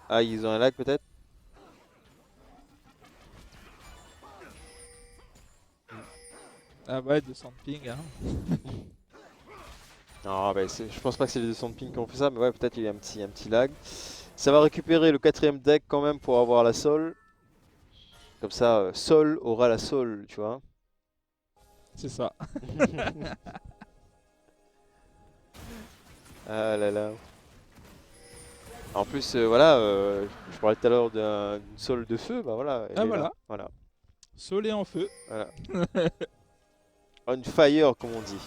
Ah, ils ont un lag peut-être. Ah ouais, 200 de ping. Hein. Non, bah, je pense pas que c'est les 200 de ping qui ont fait ça, mais ouais, peut-être il y a un petit lag. Ça va récupérer le 4ème deck quand même pour avoir la Sol. Comme ça, Sol aura la Sol, tu vois. C'est ça. Ah là là. En plus, voilà, je parlais tout à l'heure d'une Sol de feu, bah voilà. Elle Ah est voilà. là. Voilà. Soleil en feu. Voilà. On fire, comme on dit.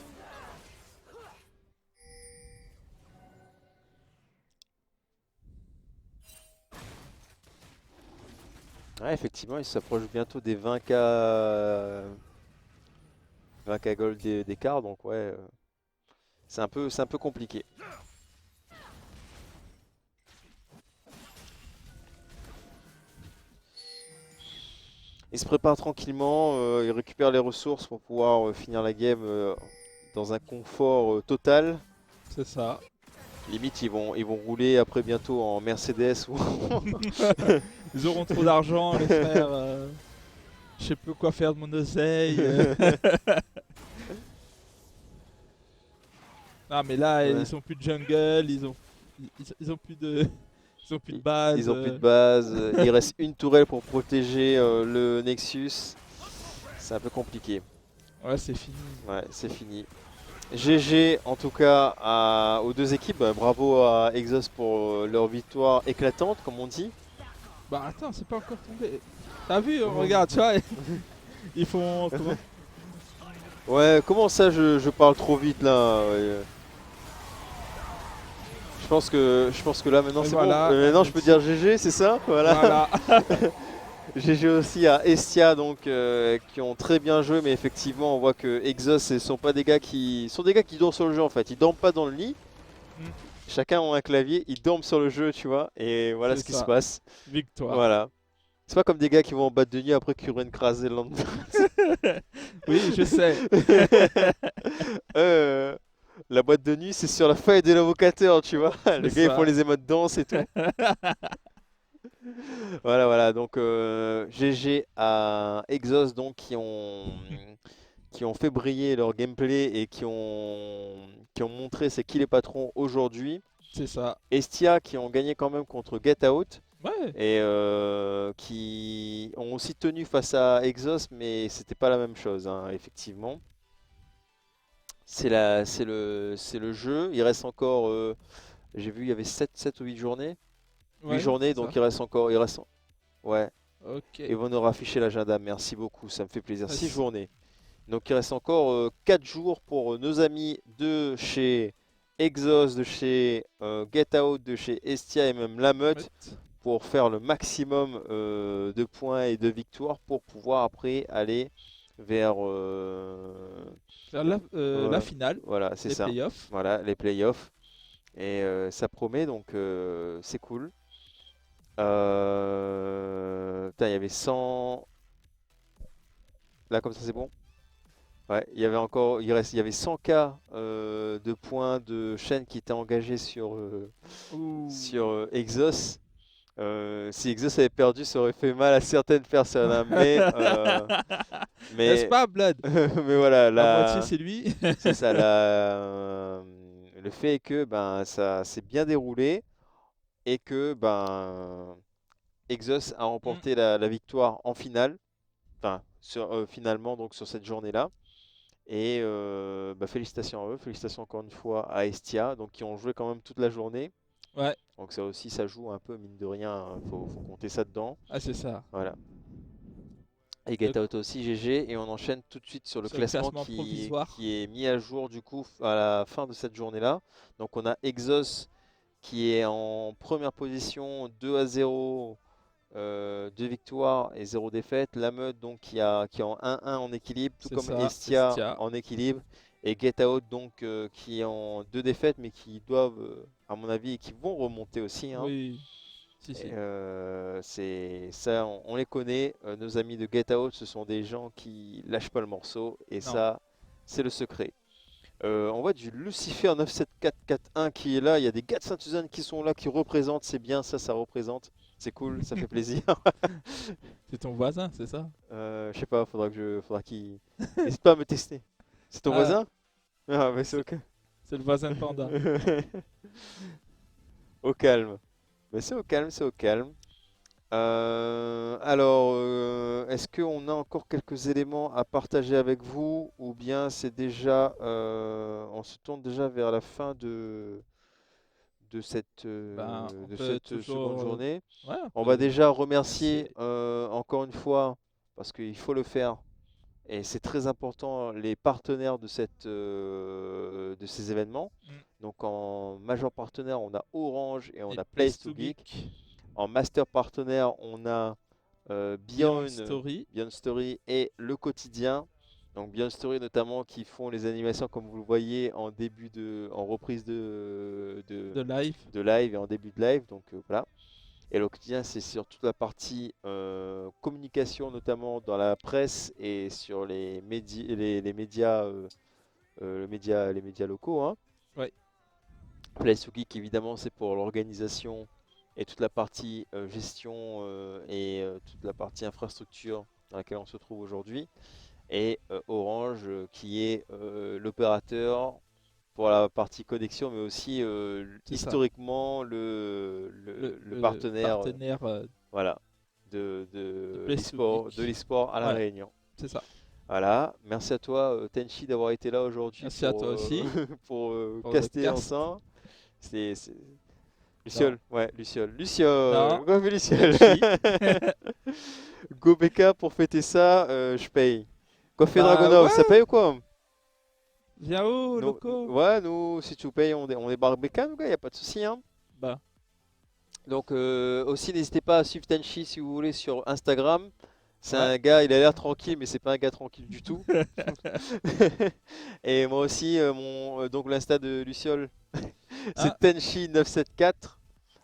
Ouais, effectivement, il s'approche bientôt des 20K, 20K gold d'écart, donc ouais, c'est un peu compliqué. Il se prépare tranquillement, il récupère les ressources pour pouvoir finir la game dans un confort total. C'est ça. Limite, ils vont rouler après bientôt en Mercedes ou Ils auront trop d'argent, les frères. Je sais plus quoi faire de mon oseille. Non mais là, Ouais. ils ont plus de jungle, ils ont plus de... Ils ont plus de base. Ils ont plus de base. Il reste une tourelle pour protéger le Nexus. C'est un peu compliqué. Ouais, c'est fini. Ouais, c'est fini. GG en tout cas aux deux équipes. Bravo à Exos pour leur victoire éclatante, comme on dit. Bah attends, c'est pas encore tombé. T'as vu, regarde, tu vois. Ils font... Comment Ouais, comment ça je parle trop vite là ouais. Je pense que là maintenant Et c'est voilà. bon. Maintenant je peux dire GG, c'est ça? Voilà. Voilà. GG aussi à Estia donc qui ont très bien joué, mais effectivement on voit que Exos ce sont pas des gars qui sont des gars qui dorment sur le jeu en fait. Ils dorment pas dans le lit. Chacun a un clavier, ils dorment sur le jeu, tu vois. Et voilà C'est ce qui ça. se passe. Victoire. Voilà. C'est pas comme des gars qui vont en boîte de nuit après qu'ils auraient crasé le lendemain. Oui, je sais. La boîte de nuit c'est sur la feuille de l'avocateur, tu vois. Les gars ils ça. font les émotes danse et tout. Voilà, donc GG à Exos donc qui ont fait briller leur gameplay et qui ont montré c'est qui les patrons aujourd'hui. C'est ça. Estia qui ont gagné quand même contre Get Out. Ouais, et qui ont aussi tenu face à Exos, mais c'était pas la même chose, hein, effectivement. C'est le jeu. Il reste encore, j'ai vu, il y avait 7 ou 8 journées. 8 ouais, journées, c'est donc ça. il reste encore, ouais. Ok. Ils vont nous rafficher l'agenda, merci beaucoup, ça me fait plaisir. Ah, 6 journées. Donc il reste encore 4 jours pour nos amis de chez Exos, de chez Get Out, de chez Estia et même La Meute pour faire le maximum de points et de victoires pour pouvoir après aller vers Vers la voilà, finale, voilà, c'est les ça. playoffs. Voilà, les playoffs. Et ça promet, donc c'est cool. Putain, il y avait 100. Là, comme ça, c'est bon? Ouais, il y avait encore, il y avait 100 k de points de chaîne qui étaient engagés sur Ouh. Exos. Si Exos avait perdu, ça aurait fait mal à certaines personnes, hein, N'est-ce mais, pas, Blood? mais voilà, À moitié, là, c'est lui. c'est ça. Le fait est que ben ça s'est bien déroulé et que ben Exos a Mm. remporté la victoire en finale, enfin finalement donc sur cette journée-là. Et bah, félicitations à eux, félicitations encore une fois à Estia, donc qui ont joué quand même toute la journée. Ouais, Donc ça aussi, ça joue un peu, mine de rien, hein, faut compter ça dedans. ah, c'est ça. Voilà. Et Le- Get Out aussi, GG, et on enchaîne tout de suite sur le Sur le classement classement provisoire. qui est mis à jour du coup à la fin de cette journée-là. Donc on a Exos qui est en première position, 2-0, 2 victoires et 0 défaite. La Meute donc qui est en 1-1 en équilibre, tout C'est comme ça, Estia Estia. en équilibre. Et Get Out donc qui est en 2 défaites mais qui doivent, à mon avis, qui vont remonter aussi, hein. Oui, si, Et, si. c'est ça, on les connaît. Nos amis de Get Out, ce sont des gens qui lâchent pas le morceau et Non. ça, c'est le secret. On voit du Lucifer 97441 qui est là. Il y a des gars de Saint-Suzanne qui sont là, qui représentent. C'est bien ça, ça représente. C'est cool, ça fait plaisir. C'est ton voisin, c'est ça? Je sais pas, faudra qu'il n'hésite pas à me tester. C'est ton Ah, voisin? Ah, mais c'est c'est ok. c'est le voisin de Panda. Au calme. Mais c'est au calme, c'est au calme. Alors, est-ce qu'on a encore quelques éléments à partager avec vous ou bien c'est déjà, on se tourne déjà vers la fin Ben, on de peut cette seconde toujours. journée? Ouais, on On va peut déjà remercier remercier. encore une fois, parce qu'il faut le faire, et c'est très important, les partenaires de ces événements. Mm. Donc en major partenaire, on a Orange et on Et a Place Place to to Geek. Geek, En master partenaire, on a Beyond Beyond, Story. Beyond Story et Le Quotidien. Donc Beyond Story notamment qui font les animations comme vous le voyez en reprise De live. de live et en début de live. Donc voilà. Et Le Quotidien c'est sur toute la partie communication notamment dans la presse et sur les médias, les médias locaux, hein. Ouais, Place to Geek évidemment c'est pour l'organisation et toute la partie gestion et toute la partie infrastructure dans laquelle on se trouve aujourd'hui. Et Orange qui est l'opérateur pour la partie connexion, mais aussi c'est ça. historiquement le partenaire, Partenaire voilà, de de Place to de Geek. l'e-sport à La Ouais, Réunion. c'est ça. Voilà, merci à toi Tenchi d'avoir été là aujourd'hui Merci à toi aussi pour pour le caster cast. ensemble. C'est Non, Luciole, ouais, Luciole. Luciole, non, go Luciole. Tenchi. Go BK pour fêter ça, je paye. Coiffé Bah Dragonov, ça ouais, paye ou quoi? viens où, Nous, loco? ouais, nous, si tu payes, on débarque BK, nous, gars, y a pas de souci, hein. Bah, Donc, aussi, n'hésitez pas à suivre Tenchi si vous voulez sur Instagram. C'est ouais. un gars, il a l'air tranquille, mais c'est pas un gars tranquille du tout. Et moi aussi, donc l'insta de Luciole, Ah, c'est Tenchi974.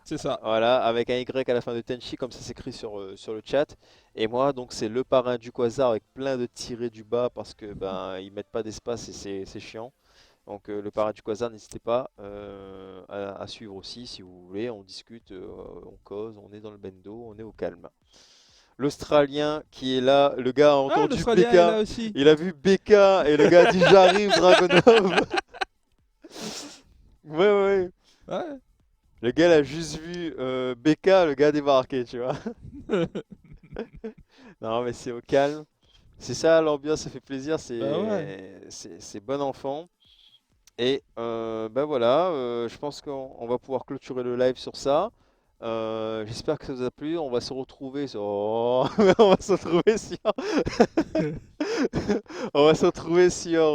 c'est ça. Voilà, avec un Y à la fin de Tenchi, comme ça s'écrit sur le chat. Et moi, donc, c'est le parrain du Quasar avec plein de tirés du bas parce que ben ils mettent pas d'espace et c'est chiant. Donc, le parrain du Quasar, n'hésitez pas à suivre aussi si vous voulez. On discute, on cause, on est dans le bendo, on est au calme. L'Australien qui est là, le gars a Ah, entendu l'Australien est BK, là aussi. il a vu BK et le gars a dit j'arrive Dragonov. Ouais, ouais, Ouais. Le gars il a juste vu BK, le gars débarquer, tu vois. Non, mais c'est au calme. C'est ça, l'ambiance, ça fait plaisir, Bah ouais. c'est bon enfant. Et ben voilà, je pense qu'on va pouvoir clôturer le live sur ça. J'espère que ça vous a plu. On va se retrouver sur... on va se retrouver sur... On va se retrouver sur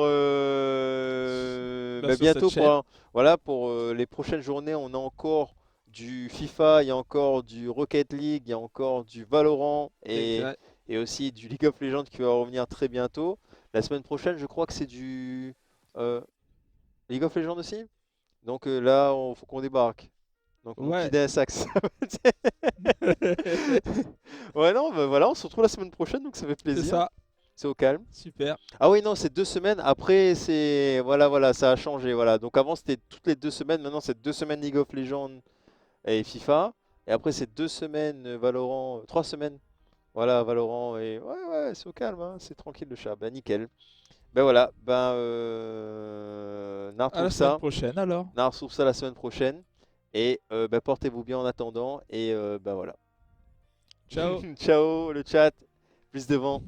Bah, bah, sur cette bientôt chaîne. voilà, pour les prochaines journées. On a encore du FIFA, il y a encore du Rocket League, il y a encore du Valorant Exact. et aussi du League of Legends qui va revenir très bientôt. La semaine prochaine, je crois que c'est du League of Legends aussi. Donc là, il faut qu'on débarque. Donc mon Ouais. petit DSax. Ouais, non, bah, voilà, on se retrouve la semaine prochaine, donc ça fait C'est plaisir. ça. C'est au calme. Super. Ah oui, non, c'est 2 semaines. Après, c'est... Voilà, voilà, ça a changé. Voilà. Donc avant, c'était toutes les 2 semaines. Maintenant, c'est 2 semaines League of Legends et FIFA. Et après, c'est 2 semaines Valorant. 3 semaines. Voilà, Valorant. Et ouais, ouais, c'est au calme. Hein, c'est tranquille le chat. Bah, nickel. Ben voilà. Ben, À la semaine prochaine alors. On retrouve ça la semaine prochaine. Et ben, portez-vous bien en attendant. Et ben voilà. Ciao. Ciao, le chat. Plus devant.